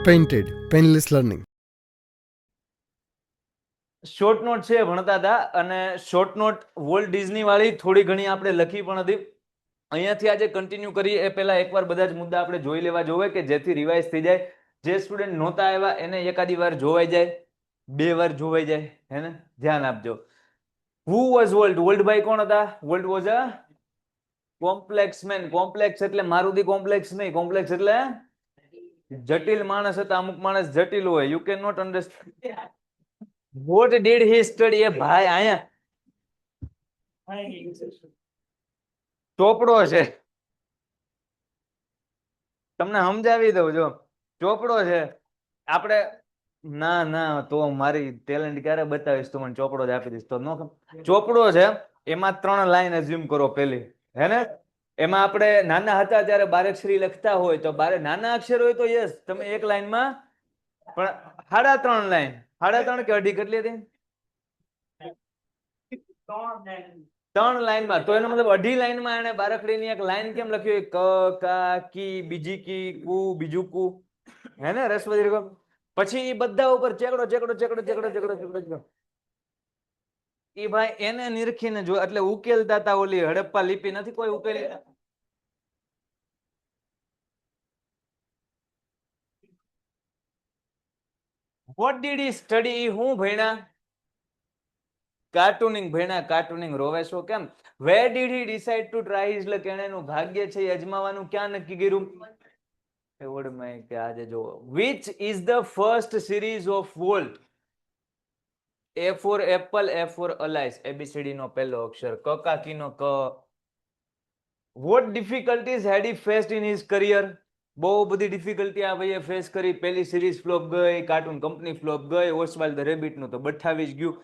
Painted painless learning. Short note છે ભણતા હતા અને શોર્ટ નોટ વોલ્ટ ડિઝની વાળી થોડી ઘણી આપણે લખી પણ હતી. અહીંયાથી આજે કન્ટિન્યુ કરીએ એ પહેલા એકવાર બધા જ મુદ્દા આપણે જોઈ લેવા જોવે કે જેથી રિવાઇઝ થઈ જાય. જે સ્ટુડન્ટ નહોતા આવ્યા એને એકાદી વાર જોવાઈ જાય, 2 વાર જોવાઈ જાય, હે ને? ધ્યાન આપજો. Who was volt? વોલ્ટભાઈ કોણ હતા? Walt was a complex man. Complex એટલે મારુતિ કોમ્પ્લેક્સ નહીં, કોમ્પ્લેક્સ એટલે જટિલ માણસ હતા. અમુક માણસ જટિલ હોય. You can not understand. What did he study? એ ભાઈ અહીંયા ચોપડો છે, તમને સમજાવી દઉં. જો ચોપડો છે આપણે, ના ના તો મારી ટેલેન્ટ ક્યારે બતાવીશ? તો મને ચોપડો જ આપી દઈશ તો નો. ચોપડો છે, એમાં 3 લાઈન એઝ્યુમ કરો. પેલી, હે ને? એમાં આપણે નાના હતા ત્યારે બારેક્ષરી લખતા હોય તો નાના અક્ષર હોય તો યસ તમે એક લાઈનમાં, પણ 3.5 લાઈન, 3.5 કે અઢી કેટલી હતી? 3 લાઈનમાં. તો એનો મતલબ અઢી લાઈનમાં એને બારાખડીની એક લાઈન કેમ લખ્યું? ક, કા, કી, બીજી કી, કુ, બીજું કુ, હે ને? રસવદી. પછી એ બધા ઉપર ચેકડો ચેકડો ચેકડો ચેકડો ચેકડો ચેકડો. એ ભાઈ એને નિરખીને જો, એટલે ઉકેલતા હતા. ઓલી હડપ્પા લિપિ નથી કોઈ ઉકેલી. What did he study? હું ભણ્યા? કાર્ટૂનિંગ ભણ્યા. કાર્ટૂનિંગ. રોવે છો કેમ? Where did he decide to try his luck? એને એનું ભાગ્ય છે એ અજમાવાનું ક્યાં નક્કી કર્યું? એવોર્ડમાં કે આજે જો. Which is the first series of Walt? A for apple, A for Alice, ABCD નો પહેલો અક્ષર, ક કાકી નો ક. What difficulties had he faced in his career? બહુ બધી ડિફિકલ્ટી આ ભાઈએ ફેસ કરી. પહેલી સિરીઝ ફ્લોપ ગઈ, કાર્ટૂન કંપની ફ્લોપ ગઈ, ઓસ્વાલ્ડ ધ રેબિટ નું તો બઠાવી જ ગયું.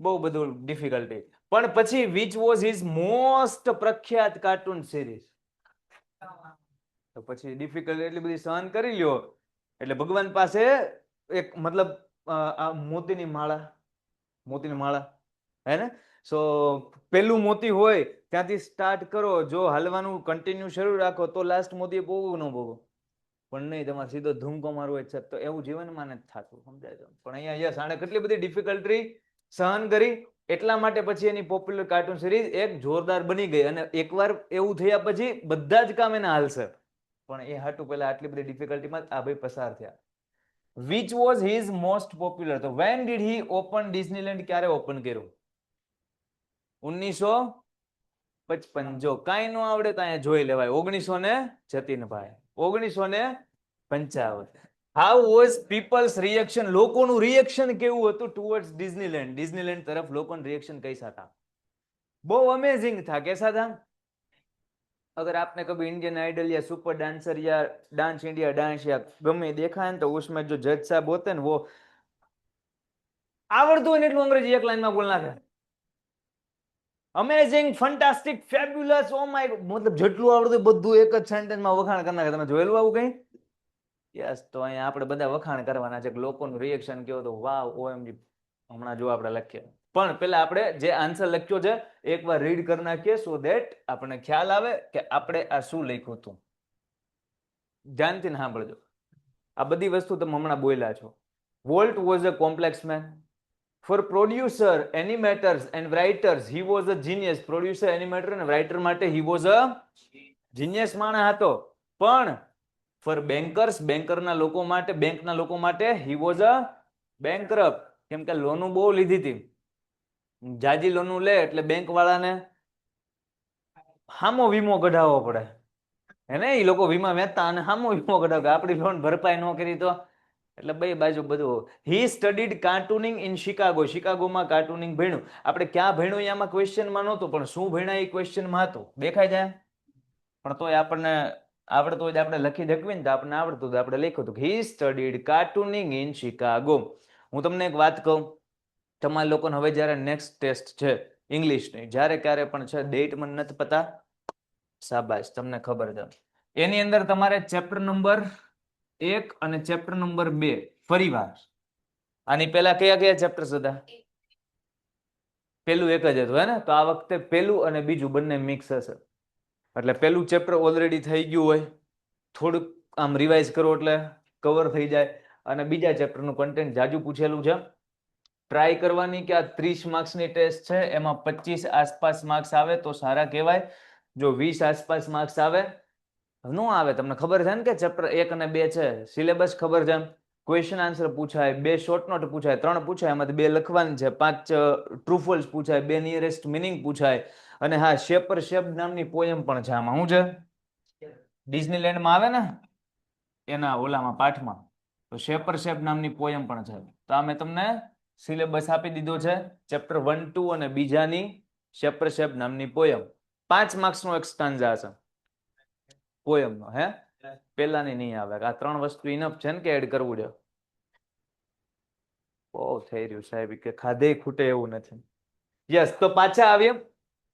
બહુ બધું ડિફિકલ્ટી. પણ પછી વિચ વોઝ હિઝ મોસ્ટ પ્રખ્યાત કાર્ટૂન સિરીઝ? તો પછી ડિફિકલ્ટી એટલી બધી સહન કરી લ્યો એટલે ભગવાન પાસે એક મતલબ આ મોતીની માળા, મોતીની માળા, હે ને? સો પેલું મોતી હોય ત્યાંથી સ્ટાર્ટ કરો. જો હાલવાનું કન્ટિન્યુ શરૂ રાખો તો લાસ્ટ મોતી પોગો ન પોગો, પણ નહીં તમારે સીધો ધૂમકો મારવો છે તો એવું જીવનમાં નથી થતું, સમજાય છે? પણ અહીંયા યસ, આને કેટલી બધી ડિફિકલ્ટી સહન કરી. એટલા માટે પછી એની પોપ્યુલર કાર્ટૂન સિરીઝ એક જોરદાર બની ગઈ. અને એકવાર એવું થયા પછી બધા જ કામ એના હાલશે. પણ એ હાટું પહેલા આટલી બધી ડિફિકલ્ટીમાં આ ભાઈ પસાર થયા. Which was his most popular? તો when did he open Disneyland? ક્યારે ઓપન કર્યું? 1955. જો કાંઈ ન આવડે તો અહીંયા જોઈ લેવાય. 1900 ભાઈ 1955. How was people's reaction? લોકોનું રિએક્શન કેવું હતું ટુવર્ડ્સ ડિઝનીલેન્ડ? ડિઝનીલેન્ડ તરફ લોકોનું રિએક્શન कैसा था? બહુ अमेजिंग था. कैसा था? अगर आपने कभी इंडियन आइडल या सुपर डांसर या डांस इंडिया डांस या गमे देखा है तो उसमें जो जज साहब होते हैं वो आवड़તું હોય ને એટલું અંગ્રેજી એક લાઈનમાં બોલ નાખે. Amazing, fantastic, fabulous, oh my, મતલબ જેટલું આવડતું બધું એક જ સેન્ટેન્સમાં વખાણ કરી નાખે. તમે જોયેલું આવું કઈ? યસ. તો અહીંયા આપણે બધા વખાણ કરવાના છે કે લોકોનું રિએક્શન કેવું હતું. વાવ, ઓએમજી. હમણાં જો આપણે લખીએ, પણ પેલા આપણે જે આન્સર લખ્યો છે એકવાર રીડ કરી નાખીએ સો ધેટ આપણને ખ્યાલ આવે કે આપણે આ શું લખ્યું હતું. ધ્યાનથી સાંભળજો. આ બધી વસ્તુ તમે હમણાં બોલ્યા છો. Walt was a complex man. For producer, animators and writers, he was a genius. Producer, animator and writer માટે he was a genius માણસ હતો. પણ for bankers, બેન્કરના લોકો માટે, બેંકના લોકો માટે he was a bankrupt. કેમ કે લોનું બહુ લીધી હતી. જાજી લોનું લે એટલે બેંક વાળાને હામો વીમો કઢાવવો પડે, હે ને? એ લોકો વીમા વેચતા અને હામો વીમો કઢાવે. આપણી લોન ભરપાઈ ન કરી તો એટલે બે બાજુ બધું. હી સ્ટડીડ કાર્ટૂનિંગ ઇન શિકાગો. શિકાગોમાં કાર્ટૂનિંગ ભણ્યું. આપણે ક્યાં ભણ્યું એમાં ક્વેશ્ચનમાં નહોતું, પણ શું ભણ્યા એ ક્વેશ્ચનમાં હતું. દેખાય જાય? પણ તોય આપણને આવડતું હોય આપણે લખી શકવી ને તો આપણને આવડતું હતું આપણે લખ્યું હતું હી સ્ટડીડ કાર્ટૂનિંગ ઇન શિકાગો. હું તમને એક વાત કહું, તમારા લોકોને હવે જ્યારે નેક્સ્ટ ટેસ્ટ છે ઇંગ્લિશની, જ્યારે ક્યારે પણ છે, ડેટ મને નથી પતા, શાબાશ તમને ખબર છે. એની અંદર તમારે ચેપ્ટર નંબર 1 અને ચેપ્ટર નંબર 2 ફરીવાર. આની પહેલા કયા કયા ચેપ્ટર્સ હતા? પેલું એક જ હતું, હે ને? તો આ વખતે પેલું અને બીજું બંને મિક્સ હશે. એટલે પેલું ચેપ્ટર ઓલરેડી થઈ ગયું હોય, થોડુંક આમ રિવાઇઝ કરો એટલે કવર થઈ જાય અને બીજા ચેપ્ટરનું કન્ટેન્ટ જાજુ પૂછેલું છે. ટ્રાય કરવાની કે આ 30 માર્ક્સની ટેસ્ટ છે એમાં 25 આસપાસ માર્ક્સ આવે તો સારા કહેવાય. જો 20 આસપાસ માર્ક્સ આવે ન આવે, તમને ખબર છે ને કે ચેપ્ટર 1 અને 2 છે, સિલેબસ ખબર છે, ક્વેશ્ચન આન્સર પૂછાય, 2 શોર્ટ નોટ પૂછાય, 3 પૂછાય, એમાંથી 2 લખવાની છે, 5 ટ્રુ ફોલ્સ પૂછાય, 2 નિયરેસ્ટ મિનિંગ પૂછાય, અને હા શેપર શેપ નામની પોયમ પણ છે આમાં. શું છે? ડિઝનીલેન્ડમાં આવે ને એના ઓલામાં પાઠમાં, તો શેપર શેપ નામની પોયમ પણ છે. તો આ મેં તમને સિલેબસ આપી દીધો છે, ચેપ્ટર 1 2 અને બીજાની શેપર શેપ નામની પોયમ. 5 માર્ક્સનો એક સ્ટાન્ઝા છે પોયમનો. હે પેલાની નહીં આવે. આ 3 વસ્તુ ઇનફ છે ને કે એડ કરવું છે? બહુ થઈ રહ્યું સાહેબ કે ખાધે ખૂટે એવું નથી. યસ, તો પાછા આવીએ.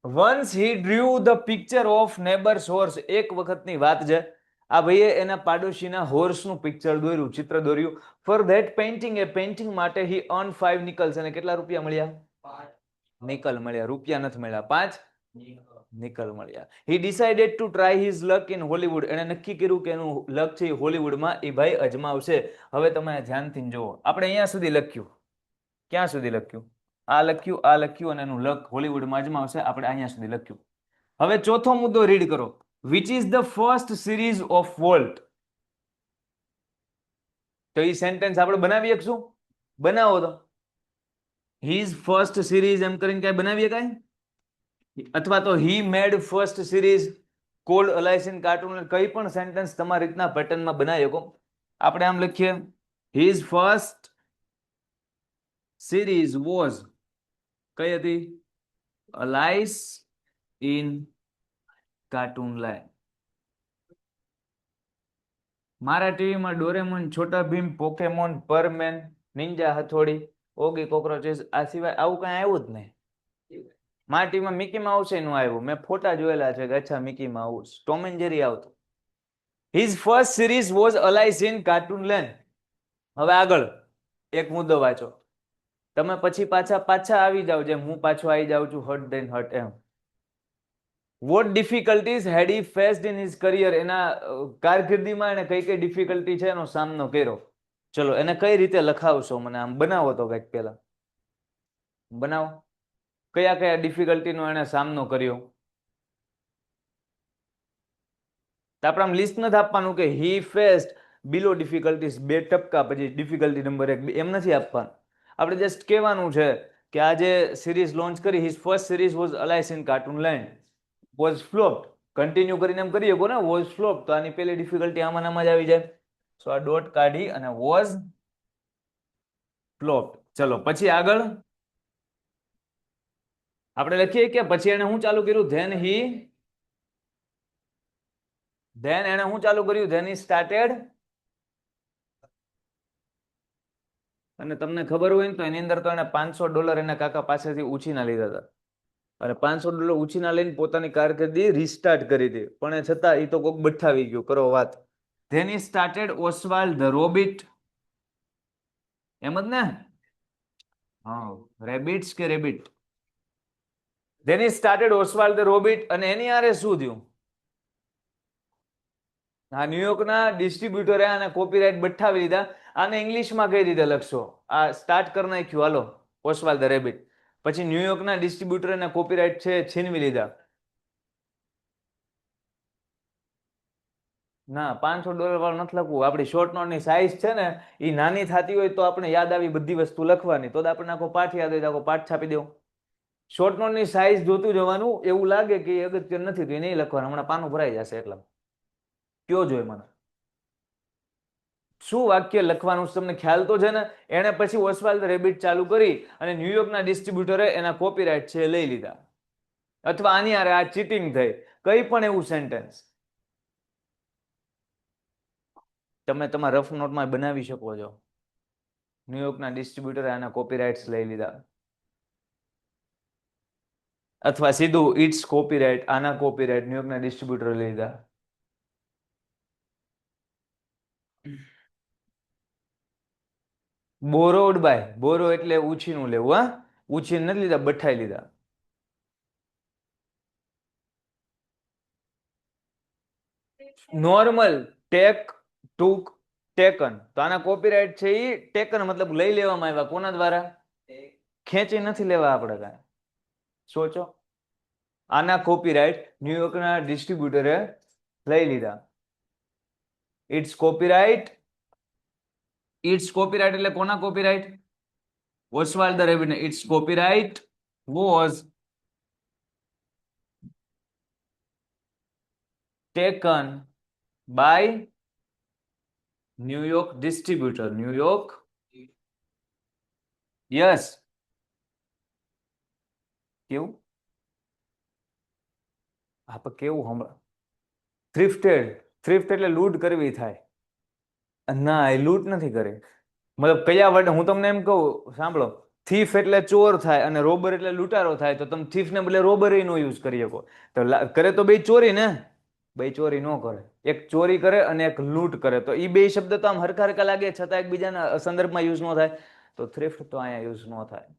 Once he ડ્રીવ the picture of neighbours horse. એક વખતની વાત છે, આ ભાઈએ એના પાડોશીના હોર્સનું પિક્ચર દોર્યું, ચિત્ર દોર્યું. For that painting, A painting માટે હી અર્ન 5 નિકલ્સ. અને કેટલા રૂપિયા મળ્યા? 5 નિકલ મળ્યા. રૂપિયા નથી મળ્યા, 5 નિકલ મળ્યા. હી decided to try his luck in Hollywood. એને નક્કી કર્યું કે એનું લક છે હોલીવુડમાં એ ભાઈ અજમાવશે. હવે તમે ધ્યાનથી જુઓ, આપણે અહીંયા સુધી લખ્યું. ક્યાં સુધી લખ્યું? આ લખ્યું, આ લખ્યું, અને એનું લક હોલીવુડમાં અજમાવશે. આપણે અહીંયા સુધી લખ્યું. હવે ચોથો મુદ્દો રીડ કરો. Which is the first series of volt? તો એ સેન્ટેન્સ આપણે બનાવી શકશું? બનાવો તો. હીઝ ફર્સ્ટ સિરીઝ એમ કરીને કઈ બનાવીએ કાંઈ? અથવા તો he made first series called Alice in cartoon. કઈ પણ સેન્ટેન્સ તમારી રીતના પેટર્નમાં બનાવી શકો. આપણે આમ લખીએ, હીઝ ફર્સ્ટ સિરીઝ વોઝ, કઈ હતી? અલાઇસ ઇન કાર્ટૂન લાઈન. મારા ટીવીમાં Doraemon, Chhota Bheem, Pokemon, પરમેન, નિંજા હથોડી, Oggy કોક્રોચેસ, આ સિવાય આવું કઈ આવ્યું જ નહીં. મારા ટીવીમાં મિકી માઉસ નું આવ્યું, મેં ફોટા જોયેલા છે કે અચ્છા Mickey Mouse. Tom and Jerry આવતું. His first series was Alice in cartoon land. હવે આગળ એક મુદ્દો વાંચો. તમે પછી પાછા આવી જાવ, જેમ હું પાછો આવી જાઉં છું, હટ દેન હટ એમ. What difficulties had he faced in his career. એના કારકિર્દીમાં એને કઈ કઈ ડિફિકલ્ટી છે એનો સામનો કર્યો. ચલો એને કઈ રીતે લખાવશો? મને આમ બનાવો તો કંઈક પેલા બનાવો. કયા કયા ડિફિકલ્ટીનો એને સામનો કર્યો? આપણે આમ લિસ્ટ નથી આપવાનું કે હી ફેસ્ડ બિલો ડિફિકલ્ટીઝ, 2 ટપકા પછી ડિફિકલ્ટી નંબર 1, એમ નથી આપવાનું. આપણે જસ્ટ કહેવાનું છે કે આ જે સિરીઝ લોન્ચ કરી, his first series was Alice in cartoon land, was flopped. Continue કરીને એમ કરી શકો ને, વોઝ ફ્લોપ્ડ, તો આની પેલી ડિફિકલ્ટી આમાં જ આવી જાય. સો આ ડોટ કાઢી અને વોઝ ફ્લોપ્ડ. ચલો પછી આગળ આપણે લખીએ કે પછી એને શું ચાલુ કર્યું? ધેન એને શું ચાલુ કર્યું? Than he started. અને તમને ખબર હોય ને તો એની અંદર તો એને $500 એના કાકા પાસેથી ઉછીના લીધા હતા. અને $500 ઉછીના લઈને પોતાની કારકિર્દી રિસ્ટાર્ટ કરી હતી. પણ છતાં એ તો કોક બઠાવી ગયું. કરો વાત. Then he started Oswald the rabbit. એમ જ ને? હા, રેબિટ્સ કે rabbit. Then he started Oswald the rabbit. અને એની આરે શું થયું? હા, ન્યુયોર્કના ડિસ્ટ્રીબ્યુટરે આને કોપીરાઇટ બઠાવી લીધા. આને ઇંગ્લિશમાં કઈ રીતે લખશો? આ સ્ટાર્ટ કરી નાખ્યું, હાલો, ઓસ્વાલ્ડ ધ રેબિટ. પછી ન્યુયોર્કના ડિસ્ટ્રીબ્યુટરે એના કોપીરાઇટ છે છીનવી લીધા. ના, $500 વાળું નથી લખવું. આપણી શોર્ટ નોટની સાઈઝ છે ને એ નાની થતી હોય તો આપણે યાદ આવી બધી વસ્તુ લખવાની. તો આપણે આખો પાઠ યાદ હોય તો આખો પાઠ છાપી દેવો. શોર્ટ નોટની સાઈઝ જોતું જવાનું. એવું લાગે કે એ અગત્ય નથી તો એ નહીં લખવાનું. હમણાં પાનું ભરાઈ જશે એટલા. કયો જોઈ મને શું વાક્ય લખવાનું તમને ખ્યાલ તો છે ને? એને પછી ઓસ્વાલ્ડ રેબિટ ચાલુ કરી અને ન્યુયોર્કના ડિસ્ટ્રીબ્યુટરે એના કોપીરાઇટ છે લઈ લીધા. અથવા આની આરે આ ચીટિંગ થઈ. કઈ પણ એવું સેન્ટેન્સ તમે તમારા રફ નોટમાં બનાવી શકો છો. ન્યુયોર્કના ડિસ્ટ્રીબ્યુટરે આના કોપીરાઇટ્સ લઈ લીધા. અથવા સીધું ઇટ્સ કોપીરાઇટ, આના કોપીરાઇટ ન્યુયોર્કના ડિસ્ટ્રીબ્યુટરે લઈ લીધા. બોરોડ બાય, બોરો એટલે ઉછીનું લેવું. હા, ઉછીન નથી લીધા, બઠાઈ લીધા. નોર્મલ, ટેક, ટુક, ટેકન. તો આના કોપીરાઇટ છે એ ટેકન મતલબ લઈ લેવામાં આવ્યા. કોના દ્વારા? ખેંચી નથી લેવા આપણે કાંઈ. સોચો, આના કોપીરાઇટ ન્યુયોર્કના ડિસ્ટ્રીબ્યુટરે લઈ લીધા. ઇટ્સ કોપીરાઇટ એટલે કોના copyright? Oswald the rabbit. Its copyright was taken by New York distributor. New York, yes. કેવું? હા પણ કેવું હમણાં? થ્રિફ્ટેડ. થ્રિફ્ટ એટલે લૂંટ કરવી થાય. ના, એ લૂંટ નથી કરે. મતલબ કયા વર્ડ હું તમને એમ કહું, સાંભળો. થીફ એટલે ચોર થાય અને રોબર એટલે લૂંટારો થાય. તો તમે થીફ ને બદલે રોબરી નો યુઝ કરી શકો. તો કરે તો બે ચોરી ને, બે ચોરી નો કરે. એક ચોરી કરે અને એક લૂંટ કરે. તો એ બે શબ્દ તો આમ હરખા હરખા લાગે છતાં એકબીજાના સંદર્ભમાં યુઝ નો થાય. તો થ્રિફ્ટ તો અહીંયા યુઝ નો થાય.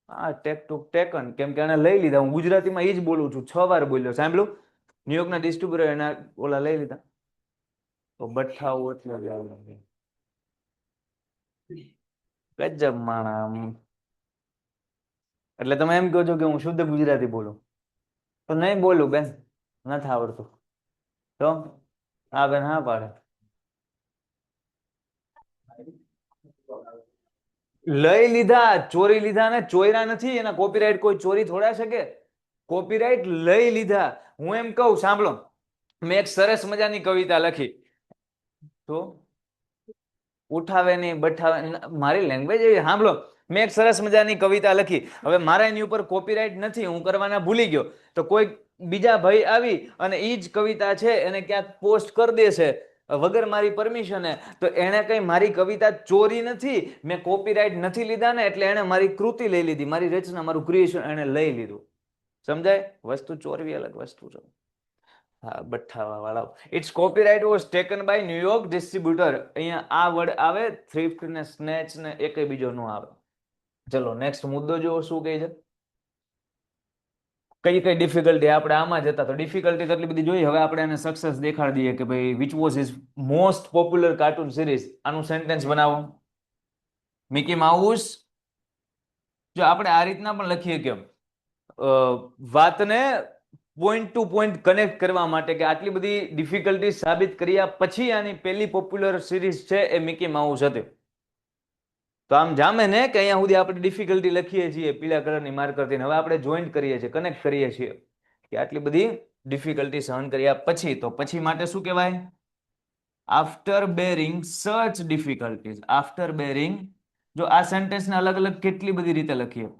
હા, ટેક ટુ ટેકન, કેમ કે એને લઈ લીધા. હું ગુજરાતીમાં એ જ બોલું છું, 6 વાર બોલ્યો. સાંભળ્યું? ન્યુયોર્કના ડિસ્ટ્રીબ્યુટર એના ઓલા લઈ લીધા. તો બઠ્ઠાઓ એટલે ગજબ માણા. એટલે તમે એમ કહો છો કે હું શુદ્ધ ગુજરાતી બોલું? તો નહીં બોલું બેન, નથી આવડતું. તો હા બેન, હા પાડે. લઈ લીધા, ચોરી લીધા ને ચોર્યા નથી. એના કોપીરાઇટ કોઈ ચોરી થોડા શકે? કોપીરાઇટ લઈ લીધા. હું એમ કહું, સાંભળો, મેં એક સરસ મજાની કવિતા લખી. તો ઉઠાવે નહીં બઠાવે, મારી લેંગ્વેજ એવી. સાંભળો, મેં એક સરસ મજાની કવિતા લખી. હવે મારા એની ઉપર કોપીરાઇટ નથી, હું કરવાના ભૂલી ગયો. તો કોઈ બીજા ભાઈ આવી અને એ જ કવિતા છે એને ક્યાંક પોસ્ટ કરી દેશે વગર મારી પરમિશને, તો એને કઈ મારી કવિતા ચોરી નથી, મેં કોપીરાઇટ નથી લીધા ને, એટલે એને મારી કૃતિ લઈ લીધી, મારી રચના, મારું ક્રિએશન એને લઈ લીધું. સમજાય? વસ્તુ ચોરવી અલગ વસ્તુ છે. હા, બઠ્ઠાવા વાળા. It's copyright was taken by New York distributor. અહીંયા આ વર્ડ આવે, થ્રિફ્ટ ને સ્નેચ ને એકે બીજો નો આવે. ચલો નેક્સ્ટ મુદ્દો જો શું કહે છે. કઈ કઈ ડિફિકલ્ટી આપણે આમાં જતા. તો ડિફિકલ્ટી તો એટલી બધી જોઈ. હવે આપણે એને સક્સેસ દેખાડી દઈએ કે ભાઈ which was his most popular cartoon series. આનું સેન્ટેન્સ બનાવો. Mickey mouse. જો આપણે આ રીતના પણ લખીએ કે વાતને પોઈન્ટ ટુ પોઈન્ટ કનેક્ટ કરવા માટે કે આટલી બધી ડિફિકલ્ટી સાબિત કર્યા પછી આની પહેલી પોપ્યુલર સિરીઝ છે એ મિકી માઉસ હતી. તો આમ જામે ને કે અહીંયા સુધી આપણે ડિફિકલ્ટી લખીએ છીએ પીળા કલરની માર્કરથી. હવે આપણે જોઈન્ટ કરીએ છીએ, કનેક્ટ કરીએ છીએ કે આટલી બધી ડિફિકલ્ટી સહન કર્યા પછી. તો પછી માટે શું કહેવાય? After bearing such difficulties. After bearing. જો આ સેન્ટેન્સને અલગ અલગ કેટલી બધી રીતે લખીએ,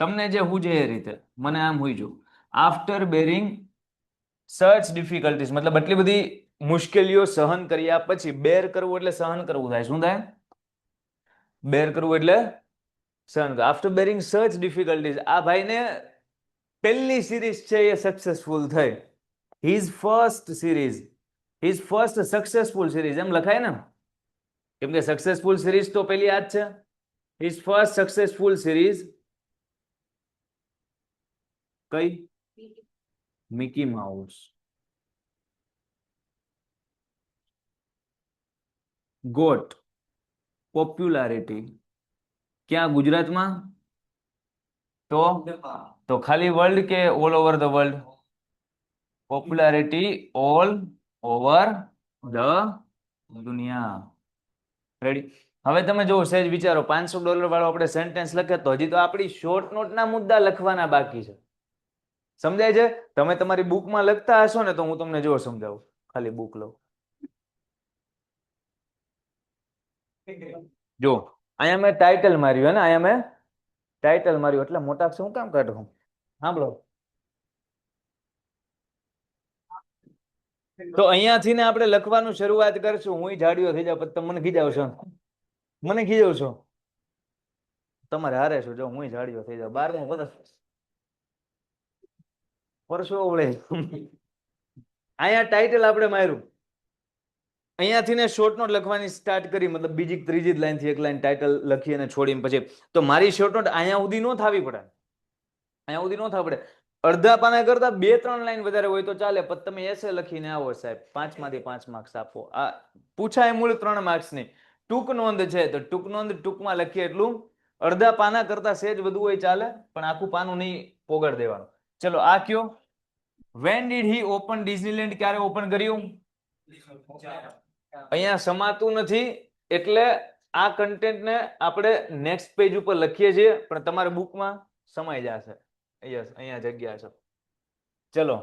તમને જે હુજે એ રીતે. મને આમ હુજ્યું, આફ્ટર બેરિંગ સચ ડિફિકલ્ટીઝ મતલબ આટલી બધી મુશ્કેલીઓ સહન કર્યા પછી. બેર કરવું એટલે સહન કરવું થાય. શું થાય? બેર કરવું એટલે સહન. After bearing such difficulties. આ ભાઈને પહેલી સિરીઝ છે એ સક્સેસફુલ થઈ. His first series, his first successful series એમ લખાય ને, કેમ કે સક્સેસફુલ સિરીઝ તો પેલી આ જ છે. હિઝ ફર્સ્ટ સક્સેસફુલ સિરીઝ કઈ? Mickey Mouse. Got popularity. ક્યાં? ગુજરાતમાં. તો ખાલી વર્લ્ડ કે all over the world? Popularity all over the દુનિયા. રેડી? હવે તમે જો સહેજ વિચારો, $500 વાળો આપણે સેન્ટેન્સ લખે તો હજી તો આપણી શોર્ટ નોટના મુદ્દા લખવાના બાકી છે. સમજાય છે? તમે તમારી બુકમાં લખતા હશો ને તો હું તમને જો સમજાવું. ખાલી બુક લો. જો અહીંયા મેં ટાઇટલ માર્યું, ને અહીંયા મેં ટાઇટલ માર્યું, એટલે મોટા અક્ષર હું કામ કાઢું? સાંભળો, તો અહીંયાથી ને આપણે લખવાનું શરૂઆત કરશું. હું જાડિયો થઈ જાવ પછી તમે મને ખીજાવશો. મને ખીજાવશો તમારે હારે છો. જો હું જાડિયો થઈ જાવ 12મું વર્ષ પરસો ઓળે. અહીંયા ટાઇટલ આપણે માર્યું, અહીંયાથી ને શોર્ટ નોટ લખવાની સ્ટાર્ટ કરી, મતલબ બીજી ત્રીજી લાઈન થી એક લાઈન ટાઇટલ લખી અને છોડીને પછી. તો મારી શોર્ટ નોટ અહીંયા સુધી નો થવી પડે, અહીંયા સુધી નો થવી પડે. અડધા પાના કરતા 2-3 લાઈન વધારે હોય તો ચાલે, પણ તમે એસે લખીને આવો સાહેબ, 5 માંથી 5 માર્ક્સ આપો. આ પૂછાય મૂળ 3 માર્ક્સની ટૂંક નોંધ છે, તો ટૂંક નોંધ ટૂંકમાં લખીએ એટલું. અડધા પાના કરતા સેજ વધુ હોય ચાલે, પણ આખું પાનું નહીં પોગાડ દેવાનું. ચલો આ કયો, when did he open Disneyland? ક્યારે ઓપન કર્યું? અહીંયા સમાતું નથી એટલે આ કન્ટેન્ટને આપણે નેક્સ્ટ પેજ ઉપર લખીએ છીએ, પણ તમારા બુકમાં સમાઈ જશે. યસ, અહીંયા જગ્યા છે. ચલો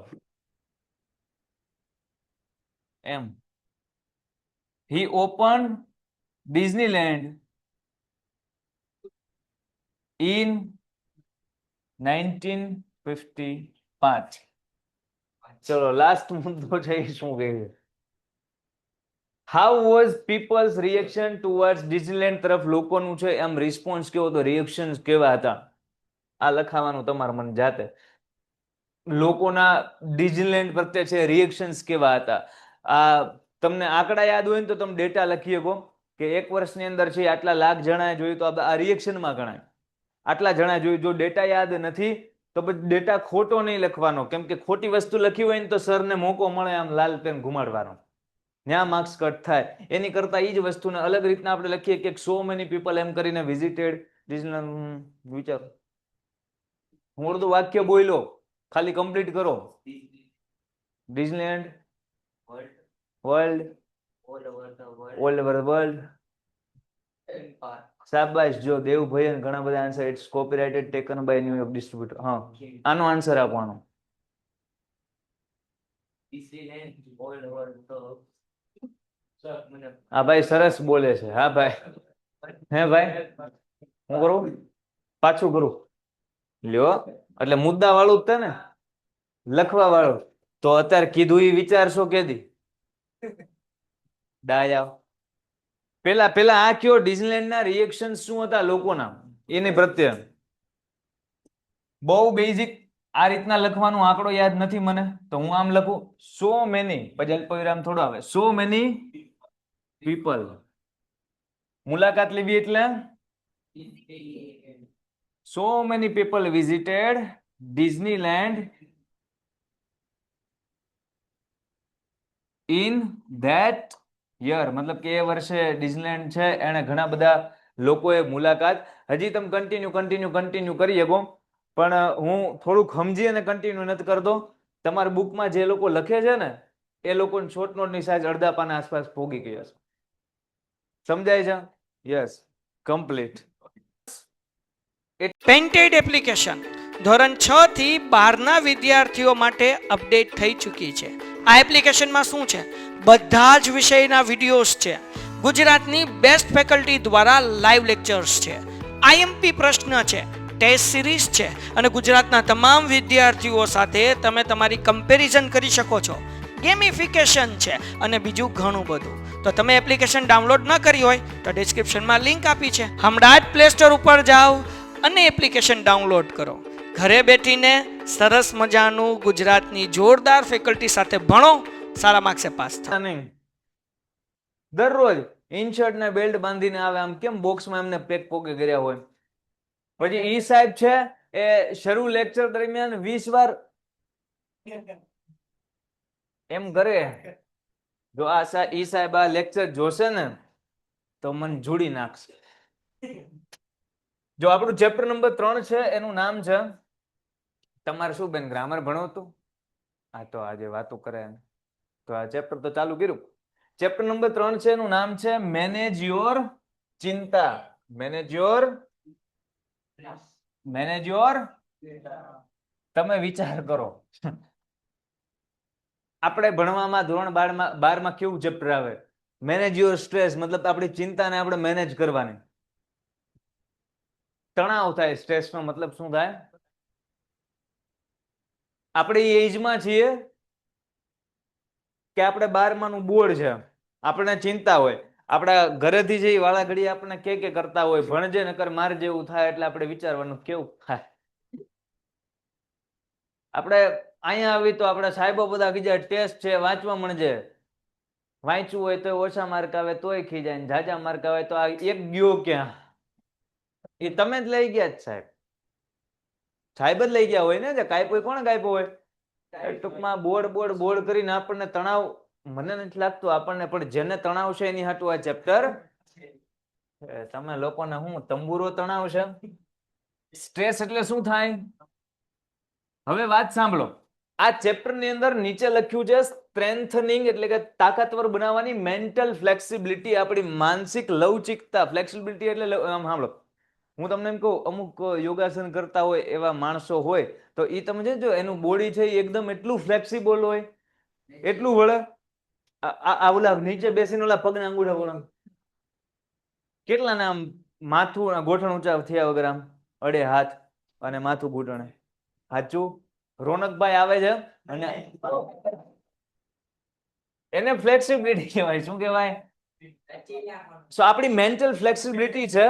એમ, he opened Disneyland in 1955. ચલો લાસ્ટ મુદ્દો છે, શું કહે છે? How was people's reaction towards Disneyland? તરફ લોકોનું છે એમ રિસ્પોન્સ કેવો હતો, રિએક્શન્સ કેવા હતા? આ લખાવાનું તમારે મને જાતે. લોકોના ડિઝનીલેન્ડ પ્રત્યે છે રિએક્શન્સ કેવા હતા? આ તમને આંકડા યાદ હોય ને તો તમે ડેટા લખી શકો કે 1 વર્ષની અંદર છે આટલા લાખ જણાએ જોયું, તો આ રિએક્શનમાં ગણાય. આટલા જણા જોયું. જો ડેટા યાદ નથી તો પછી ડેટા ખોટો નહીં લખવાનો, કેમ કે ખોટી વસ્તુ લખી હોય ને તો સરને મોકો મળે આમ લાલ પેન ઘુમાડવાનો, ત્યાં માર્ક્સ કટ થાય. એની કરતા એ જ વસ્તુને અલગ રીતના આપણે લખીએ કે સો મેની પીપલ એમ કરીને વિઝિટેડ ડિઝનીલેન્ડ. વિચારો, હું અડધું વાક્ય બોલ્યો, ખાલી કમ્પ્લીટ કરો. Disneyland world, all over the world. શાબાશ, જો દેવભાઈ ઘણા બધા answer. It's copyrighted taken by New York distributor. હા, આનો આન્સર આપવાનો. હા ભાઈ સરસ બોલે છે. હા ભાઈ, હે ભાઈ હું કરું, પાછું કરું લ્યો, એટલે મુદ્દા વાળું જ છે ને, લખવા વાળું. તો અત્યારે કીધું એ વિચારશો કેદી ડાય આવ. પેલા આ કયો, ડિઝનીલેન્ડ ના રિએક્શન શું હતા લોકોના એની પ્રત્યે? બહુ બેઝિક, આ રીતના લખવાનું. આંકડો યાદ નથી મને તો હું આમ લખું, સો મેની, પછી અલ્પવિરામ થોડો આવે, સો મેની પીપલ. મુલાકાત લેવી એટલે so many people visited Disneyland in that year. મતલબ કે એ વર્ષે ડિઝનીલેન્ડ છે એને ઘણા બધા લોકોએ મુલાકાત. હજી તમે કન્ટિન્યુ કરી શકો, પણ હું થોડુંક સમજી અને કન્ટિન્યુ નથી કરતો. તમારા બુકમાં જે લોકો લખે છે ને એ લોકોની શોર્ટ નોટની સાઈઝ અડધા પાના આસપાસ પોગી ગઈ હશે. સમજાય છે? Yes, complete. પેન્ટેડ એપ્લિકેશન ધોરણ 6 થી 12ના વિદ્યાર્થીઓ માટે અપડેટ થઈ ચૂકી છે. આ એપ્લિકેશનમાં શું છે? બધા જ વિષયના વિડીયોઝ છે. ગુજરાતની બેસ્ટ ફેકલ્ટી દ્વારા લાઈવ લેક્ચર્સ છે. આઈએમપી પ્રશ્ન છે, ટેસ્ટ સિરીઝ છે, અને ગુજરાતના તમામ વિદ્યાર્થીઓ સાથે તમે તમારી કમ્પેરિઝન કરી શકો છો. ગેમિફિકેશન છે અને બીજું ઘણું બધું. તો તમે એપ્લિકેશન ડાઉનલોડ ન કરી હોય તો ડિસ્ક્રિપ્શનમાં લિંક આપી છે, હમણાં જ પ્લે સ્ટોર ઉપર જાઓ અને એપ્લિકેશન ડાઉનલોડ કરો. ઘરે બેઠીને સરસ મજાનું ગુજરાતની જોરદાર ફેકલ્ટી સાથે ભણો, સારા માર્ક્સે પાસ થાઓ. નહીં, દરરોજ ઇનશર્ટ ને બેલ્ટ બાંધીને આવે, આમ કેમ બોક્સમાં એમને પેક પોકે કર્યા હોય. પછી ઈ સાહેબ છે એ શરૂ લેક્ચર દરમિયાન 20 વાર એમ કરે. જો આ ઈ સાહેબ આ લેક્ચર જોશે ને તો મન જોડી નાખશે. જો આપણું ચેપ્ટર નંબર 3 છે એનું નામ છે, તમારે શું બેન ગ્રામર ભણવતું? આ તો આજે વાતો કરે, તો આ ચેપ્ટર તો ચાલુ કર્યું. ચેપ્ટર નંબર 3 છે એનું નામ છે મેનેજ યોર ચિંતા. મેનેજ યોર તમે વિચાર કરો, આપણે ભણવામાં ધોરણ 12માં કેવું ચેપ્ટર આવે? Manage your stress. મતલબ આપણી ચિંતાને આપણે મેનેજ કરવાની. તણાવ થાય, સ્ટ્રેસનો મતલબ શું થાય? આપણે એજમાં છીએ કે આપણે 12માનું બોર્ડ છે, આપણને ચિંતા હોય, આપણા ઘરેથી જે વાળા ઘડી આપણને કે કરતા હોય ભણજે નકર માર જેવું થાય, એટલે આપણે વિચારવાનું કેવું થાય. આપણે અહીંયા આવી તો આપણે સાહેબો બધા કીધા ટેસ્ટ છે, વાંચવા મળજે. વાંચવું હોય તો ઓછા માર્ક આવે તોય ખીજાય, ને જાજા માર્ક આવે તો આ એક ગયો ક્યાં, એ તમે જ લઈ ગયા જ સાહેબ. સાહેબ જ લઈ ગયા હોય ને, જે કાપ્યો હોય કોણ કાપ્યો હોય? ટૂંકમાં બોર્ડ કરીને આપણને તણાવ, મને નથી લાગતું આપણને, પણ જેને તણાવ છે એની હાટું આ ચેપ્ટર. તમે લોકોને હું તંબુરો તણાવ છે? સ્ટ્રેસ એટલે શું થાય? હવે વાત સાંભળો, આ ચેપ્ટર ની અંદર નીચે લખ્યું છે સ્ટ્રેન્થનિંગ, એટલે કે તાકાતવર બનાવવાની મેન્ટલ ફ્લેક્સિબિલિટી, આપણી માનસિક લવચિકતા. ફ્લેક્સિબિલિટી એટલે આમ સાંભળો, હું તમને એમ કહું, અમુક યોગાસન કરતા હોય એવા માણસો હોય તો એ તમે જોજો, એનું બોડી છે એ એકદમ એટલું ફ્લેક્સિબલ હોય, એટલું વળે. આ ઓલા નીચે બેસીને ઓલા પગના અંગૂઠા વળે, કેટલા ને આમ માથું ગોઠણ ઊંચા થયા વગર આમ અડે હાથ અને માથું ઘૂંટણે. સાચું? રોનકભાઈ આવે છે અને એને ફ્લેક્સિબિલિટી કહેવાય. શું કહેવાય? સો આપણી મેન્ટલ ફ્લેક્સિબિલિટી છે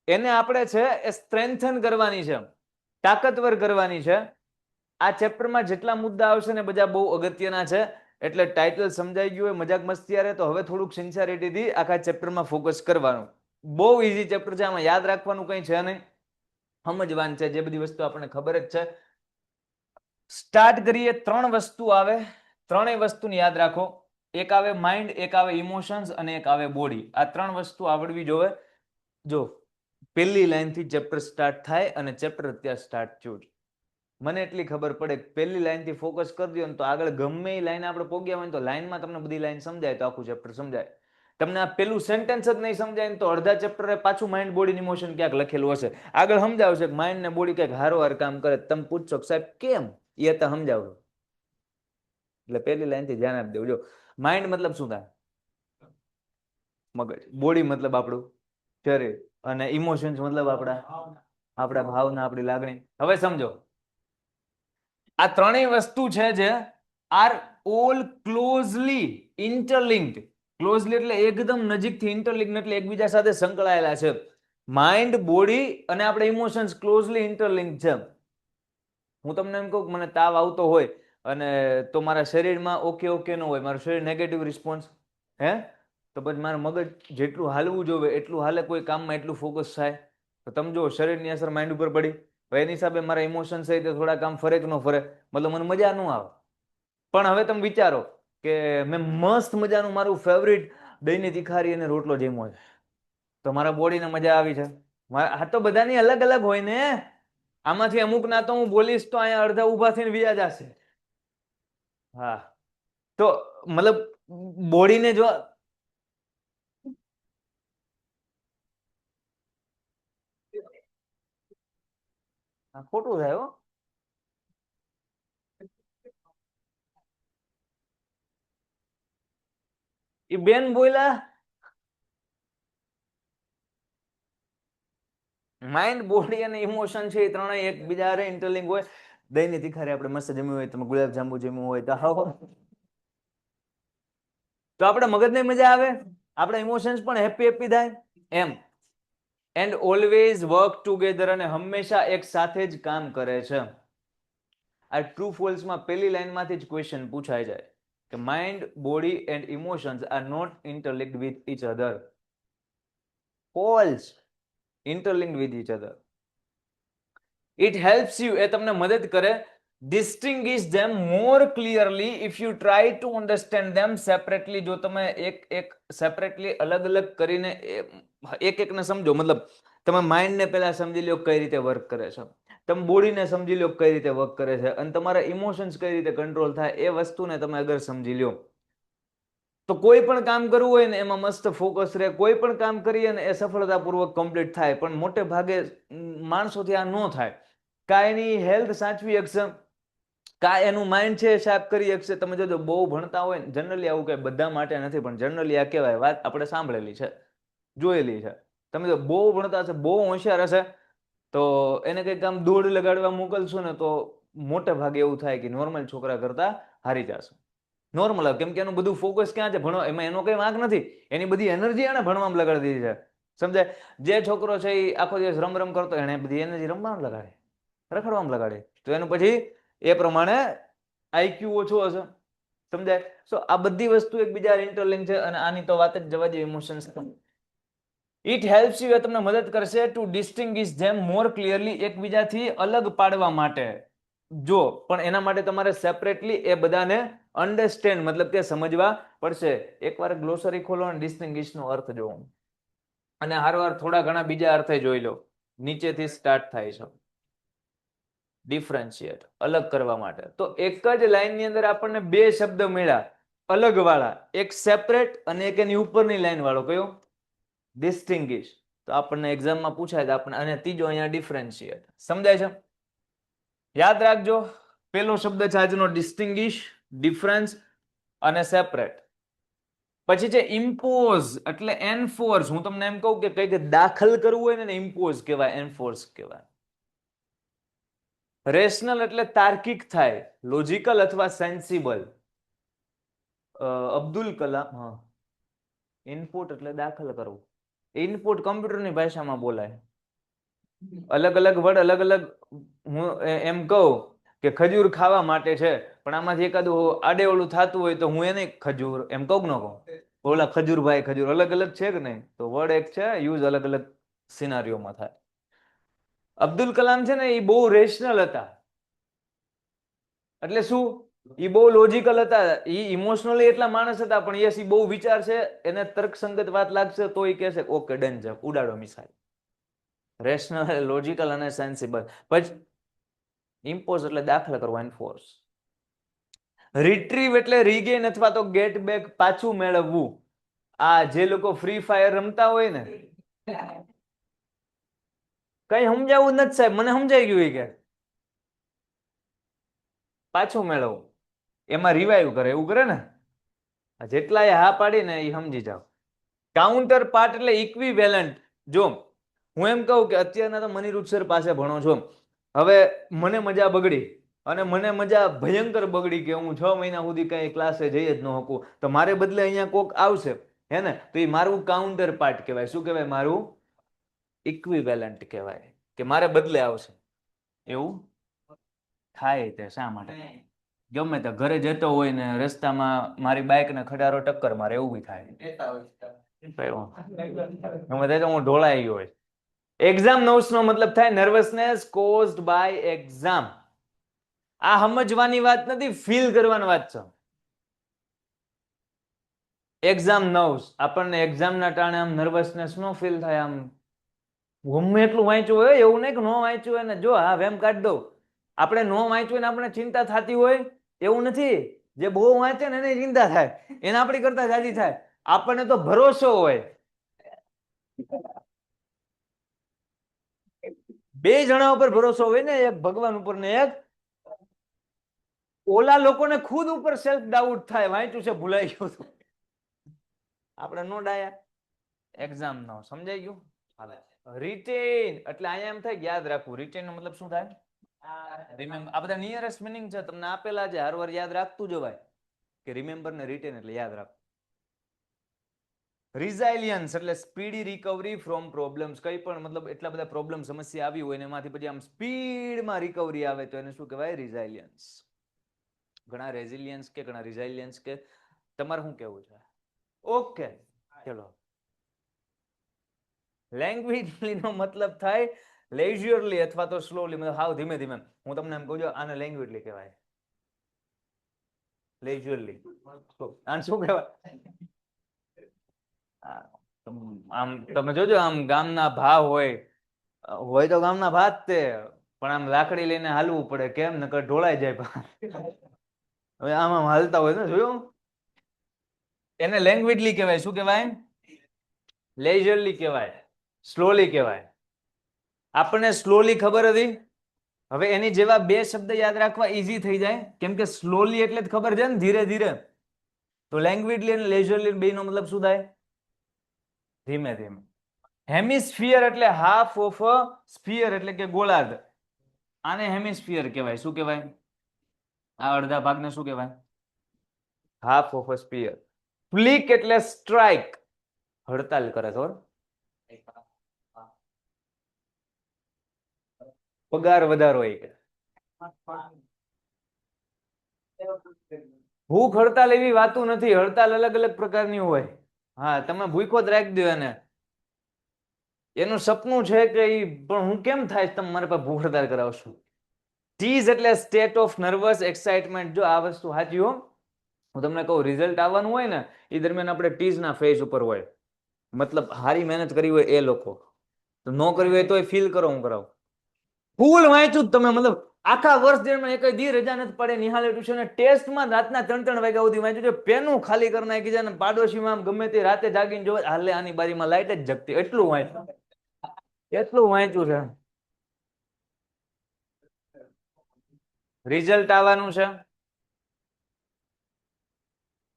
એને આપણે છે એ સ્ટ્રેન્થન કરવાની છે, તાકાતવર કરવાની છે. આ ચેપ્ટરમાં જેટલા મુદ્દા આવશે ને બધા બહુ અગત્યના છે, એટલે ટાઇટલ સમજાઈ ગયું હોય, મજાક મસ્તી આરે, તો હવે થોડુંક સિન્સિયરિટીથી આખા ચેપ્ટરમાં ફોકસ કરવાનું. બહુ ઇઝી ચેપ્ટર છે, આમાં યાદ રાખવાનું કંઈ છે નહીં, સમજવાનું છે, જે બધી વસ્તુ આપણને ખબર જ છે. સ્ટાર્ટ કરીએ. 3 વસ્તુ આવે, ત્રણેય વસ્તુને યાદ રાખો. એક આવે માઇન્ડ, એક આવે ઇમોશન્સ અને એક આવે બોડી. આ 3 વસ્તુ આવડવી જોઈએ. જો પહેલી લાઈનથી ચેપ્ટર સ્ટાર્ટ થાય, અને ચેપ્ટર અત્યારે સ્ટાર્ટ થયું છે. મને એટલી ખબર પડે કે પહેલી લાઈનથી ફોકસ કરી દો ને તો આગળ ગમે એ લાઈન આપણે પોગ્યા હોય ને તો લાઈનમાં તમને બધી લાઈન સમજાય તો આખું ચેપ્ટર સમજાય. તમને આ પેલું સેન્ટેન્સ જ નહીં સમજાય ને તો અડધા ચેપ્ટરે પાછું માઇન્ડ બોડી ઇમોશન ક્યાંક લખેલું હશે. આગળ સમજાવશે કે માઇન્ડ ને બોડી ક્યાંક હારોહાર કામ કરે. તમે પૂછશો કે સાહેબ કેમ? એ તો સમજાવો. એટલે પહેલી લાઈનથી ધ્યાન આપી દેવું. જો માઇન્ડ મતલબ શું થાય? મગજ. બોડી મતલબ આપણું શરીર, અને ઇમોશન્સ મતલબ આપણા ભાવના, આપણી લાગણી. હવે સમજો, આ ત્રણેય વસ્તુ છે જે are all closely interlinked. Closely એટલે એકદમ નજીકથી, ઇન્ટરલિંક્ડ એટલે એકબીજા સાથે સંકળાયેલા છે. માઇન્ડ, બોડી અને આપણે ઇમોશન્સ ક્લોઝલી ઇન્ટરલિંક્ડ છે. હું તમને એમ કહું કે મને તાવ આવતો હોય અને તો મારા શરીરમાં ઓકે ન હોય, મારું શરીર નેગેટિવ રિસ્પોન્સ, તો પછી મારું મગજ જેટલું હાલવું જોઈએ એટલું હાલે, કોઈ કામમાં એટલું ફોકસ થાય. તો તમે જો શરીરની અસર માઇન્ડ ઉપર પડી, એની હિસાબે મારા ઇમોશન્સ છે તે થોડા કામ ફરે કે ન ફરે, મતલબ મને મજા ન આવે. પણ હવે તમે વિચારો કે મેં મસ્ત મજાનું મારું ફેવરિટ દહીંની તિખારી અને રોટલો જમ્યો છે, તો મારા બોડીને મજા આવી છે. આ તો બધાની અલગ અલગ હોય ને. આમાંથી અમુક ના તો હું બોલીશ તો અહીંયા અડધા ઊભા થઈને બીજા જશે. હા, તો મતલબ બોડીને જો ખોટું થાય હો. એ બેન બોલ્યા માઇન્ડ, બોડી અને ઇમોશન છે એ ત્રણેય એકબીજા હારે ઇન્ટરલિંક હોય. દહીંની તિખારી આપણે મસ્ત જમ્યું હોય, તમે ગુલાબ જાંબુ જમ્યું હોય તો આપણે મગજને મજા આવે, આપણા ઇમોશન્સ પણ હેપી હેપી થાય એમ. એન્ડ ઓલવેઝ વર્ક ટુગેધર, અને હંમેશા એક સાથે જ કામ કરે છે. આ ટ્રુ ફોલ્સમાં પહેલી લાઈનમાંથી જ ક્વેશ્ચન પૂછાઈ જાય કે mind, body and emotions are not interlinked with each other. False. Interlinked with each other. It helps you, એ તમને મદદ કરે, distinguish them more clearly if you try to understand them separately. જો તમે એક સેપરેટલી અલગ અલગ કરીને એક એકને સમજો, મતલબ તમે માઇન્ડને પહેલા સમજી લો કઈ રીતે વર્ક કરે છે, તમે બોડીને સમજી લો કઈ રીતે વર્ક કરે છે, અને તમારા ઇમોશન્સ કઈ રીતે કંટ્રોલ થાય, એ વસ્તુને તમે અગર સમજી લો તો કોઈ પણ કામ કરવું હોય ને એમાં મસ્ત ફોકસ રહે. કોઈ પણ કામ કરીએ ને એ સફળતાપૂર્વક કમ્પ્લીટ થાય. પણ મોટે ભાગે માણસોથી આ ન થાય. કાંઈ એની હેલ્થ સાચવી શકશે, કાંઈ એનું માઇન્ડ છે શાર્પ કરી શકશે. તમે જોજો બહુ ભણતા હોય ને, જનરલી આવું કઈ બધા માટે નથી, પણ જનરલી આ કહેવાય, વાત આપણે સાંભળેલી છે, જોયેલી છે. તમે જો બહુ ભણતા હશે, બહુ હોશિયાર હશે, તો એને કંઈક કામ દોડ લગાડવા મોકલશો ને તો મોટે ભાગે એવું થાય કે નોર્મલ છોકરા કરતા હારી જશે. નોર્મલ, કેમ કે એનું બધું ફોકસ ક્યાં છે? ભણવા. એમાં એનો કઈ વાંક નથી, એની બધી એનર્જી એને ભણવામાં લગાડી દીધી છે. સમજાય? જે છોકરો છે એ આખો દિવસ રમ કરતો, એને બધી એનર્જી રમવામાં લગાડે, રખડવામાં લગાડે, તો એનું પછી એ પ્રમાણે આઈક્યુ ઓછો હશે. સમજાય? સો આ બધી વસ્તુ એકબીજા ઇન્ટરલિંક છે, અને આની તો વાત જ જવા દે. ઇમોશન્સ ઇટ હેલ્પ્સ યુ, એ તમને મદદ કરશે two distinguish them more clearly, એકબીજાથી અલગ પાડવા માટે. જો પણ એના માટે તમારે સેપરેટલી એ બધાને અન્ડરસ્ટેન્ડ મતલબ કે સમજવા પડશે. એકવાર ગ્લોસરી ખોલો અને ડિસ્ટિંગ્વિશ નો અર્થ જોવો અને હારવાર થોડા ઘણા બીજા અર્થે જોઈ લો. નીચેથી સ્ટાર્ટ થાય છે. ડિફરન્શિએટ, અલગ કરવા માટે. તો એક જ લાઈનની અંદર આપણને બે શબ્દ મળ્યા અલગ વાળા, એક સેપરેટ અને એક એની ઉપરની લાઈન વાળો. કયો? ડિસ્ટિંગ્વિશ. તો આપણને એક્ઝામમાં પૂછાય તો આપણે, અને ત્રીજો અહીંયા ડિફરન્શિએટ. સમજાય છે? યાદ રાખજો, પેલો શબ્દ છે આજનો ડિસ્ટિંગ્વિશ, ડિફરન્સ અને સેપરેટ. પછી છે ઇમ્પોઝ એટલે એનફોર્સ. હું તમને એમ કહું કે કંઈક દાખલ કરવું હોય ને ઇમ્પોઝ કહેવાય, એનફોર્સ કહેવાય. રેશનલ એટલે તાર્કિક થાય, લોજિકલ અથવા સેન્સિબલ. અબ્દુલ કલામ. હા, ઇનપુટ એટલે દાખલ કરવું. ઇનપુટ કમ્પ્યુટરની ભાષામાં બોલાય. અલગ અલગ વર્ડ અલગ અલગ. હું એમ કહું કે ખજૂર ખાવા માટે છે, પણ આમાંથી એકાદું આડેવડું થતું હોય તો હું એને ખજૂર એમ કહું ન કહું? ઓલા ખજૂરભાઈ ખજૂર અલગ અલગ છે કે નહીં? તો વર્ડ એક છે, યુઝ અલગ અલગ સિનારીઓમાં થાય. અબ્દુલ કલામ છે ને એ બહુ રેશનલ હતા. એટલે શું? એ બહુ લોજિકલ હતા. એ ઇમોશનલી એટલા માણસ હતા, પણ યસ એ બહુ વિચાર છે, એને તર્કસંગત વાત લાગશે તો એ કહેશે ઓકે ડન છે, ઉડાડો મિસાઇલ. રેશનલ, લોજિકલ અને સેન્સિબલ. પછી ઇમ્પોઝ એટલે દાખલ કરવો, એનફોર્સ. રિટ્રીવ એટલે રીગેન અથવા તો ગેટ બેક, પાછું મેળવવું. આ જે લોકો ફ્રી ફાયર રમતા હોય ને, કઈ સમજાવવું નથી સાહેબ, મને સમજાઈ ગયું કે પાછું મેળવવું. એમાં રિવાઈવ કરે, એવું કરે ને. જેટલા એ હા પાડીને એ સમજી જાવ. કાઉન્ટર પાર્ટ એટલે ઇક્વિવેલન્ટ. જો હું એમ કહું કે અત્યારના તો મનિરુદ્ધ સર પાસે ભણો છો, હવે મને મજા બગડી અને મને મજા ભયંકર બગડી કે હું 6 મહિના સુધી કઈ ક્લાસે જઈ જ ન શકું, તો મારે બદલે અહીંયા કોક આવશે હે ને, તો એ મારું કાઉન્ટર પાર્ટ કહેવાય. શું કહેવાય? મારું ઇક્વિવેલન્ટ કહેવાય, કે મારે બદલે આવશે. એવું થાય તે શા માટે? ગમે તે ઘરે જતો હોય ને રસ્તામાં મારી બાઇક ને ખટારો ટક્કર મારે, એવું બી થાય. હું ઢોળાઈ ગયો હોય. એક્ઝામ નર્વસ નો મતલબ થાય નર્વસનેસ કોઝડ બાય એક્ઝામ. આ સમજવાની વાત નથી, ફીલ કરવાની વાત છે. એક્ઝામ નર્વસ, આપણને એક્ઝામના ટાણે આમ નર્વસનેસ નો ફીલ થાય. આમ ગમે એટલું વાંચ્યું હોય, એવું નહીં કે નો વાંચ્યું હોય ને જો હા વેમ કાઢી દઉં. આપણે નો વાંચ્યું ને આપણે ચિંતા થતી હોય એવું નથી. જે બહુ વાંચે ને એની ચિંતા થાય, એને આપણી કરતા જાજી થાય. આપણને તો ભરોસો હોય. બે જણા ઉપર ભરોસો હોય ને, એક ભગવાન ઉપર ને એક ઓલા લોકોને ખુદ ઉપર સેલ્ફ ડાઉટ થાય, વાંચ્યું છે ભૂલાઈ ગયું હતું. આપણે નો ડાયા. એક્ઝામ નો સમજાઈ ગયું. રિટેન એટલે અહીંયા એમ થાય યાદ રાખવું. રિટેન નો મતલબ શું થાય? રિમેમ્બર. આ બધા નિયરેસ્ટ મિનિંગ છે, તમને આપેલા છે, હર વાર યાદ રાખતું જવાય કે રિમેમ્બર ને રિટેન એટલે યાદ રાખવું. રિઝાઇલિયન્સ એટલે સ્પીડી રિકવરી ફ્રોમ પ્રોબ્લેમ્સ. કઈ પણ મતલબ એટલા બધા પ્રોબ્લેમ સમસ્યા આવી હોય ને એમાંથી પછી આમ સ્પીડમાં રિકવરી આવે તો એને શું કહેવાય? રિઝાઇલિયન્સ. ઘણા રેઝિલિયન્સ કે ઘણા રિઝાઇલિયન્સ કે. તમારે શું કેવું છે? ઓકે ચલો. લેંગ્વેજલી નો મતલબ થાય લેઝ્યુરલી અથવા તો સ્લોલી, મતલબ હાવ ધીમે ધીમે. હું તમને એમ કહું છું આને લેંગ્વેજલી કહેવાય. લેઝ્યુરલી આને શું કહેવાય? આમ તમે જોજો, આમ ગામના ભાવ હોય તો ગામના ભા જ તે, પણ આમ લાકડી લઈને હાલવું પડે. કેમ? નકર ઢોળાઈ જાય. હવે આમ આમ હાલતા હોય ને, જોયું? એને લેંગ્વેજલી કહેવાય. શું કહેવાય? લેઝરલી કહેવાય, સ્લોલી કહેવાય. આપણને સ્લોલી ખબર હતી, હવે એની જેવા બે શબ્દ યાદ રાખવા ઈઝી થઈ જાય, કેમ કે સ્લોલી એટલે જ ખબર છે ને, ધીરે ધીરે. તો લેંગ્વેજલી અને લેઝરલી બેનો મતલબ શું થાય? ધીમે ધીમે. હેમિસ્ફિયર એટલે હાફ ઓફ અ સ્ફિયર એટલે કે ગોળાર્ધ. આને હેમિસ્ફિયર કહેવાય. શું કહેવાય? આ અડધા ભાગને શું કહેવાય? Half of a sphere. Flick એટલે સ્ટ્રાઇક, હડતાલ કરે તો પગાર વધારો હોય કે ભૂખ હડતાલ એવી વાતું નથી. હડતાલ અલગ અલગ પ્રકારની હોય. હા, તમે ભૂખો જ રાખી દો એને. એનું સપનું છે કે પણ હું કેમ થાય તમે મારા પાસે ભૂખ હડતાલ કરાવશો. ટીઝ એટલે સ્ટેટ ઓફ નર્વસ એક્સાઇટમેન્ટ. જો આ વસ્તુ સાચી હો, હું તમને કહું, રિઝલ્ટ આવવાનું હોય ને એ દરમિયાન આપણે ટીઝના ફેઝ ઉપર હોય, મતલબ હારી મહેનત કરી હોય એ લોકો, તો ન કરવી હોય તોય ફીલ કરો, હું કરાવું. ફૂલ વાંચ્યું તમે, મતલબ આખા વર્ષ દરમિયાન એક દી રજા નથી પડે. નિહાળે ટ્યુશન ટેસ્ટમાં રાતના 3-3 વાગ્યા સુધી વાંચ્યું છે. પેનું ખાલી કરી નાખી છે ને પાડોશીમાં આમ ગમે તે રાતે જાગીને જોવે, હાલે આની બારીમાં લાઈટ જ જગતી, એટલું વાંચ્યું, એટલું વાંચ્યું છે. રિઝલ્ટ આવવાનું છે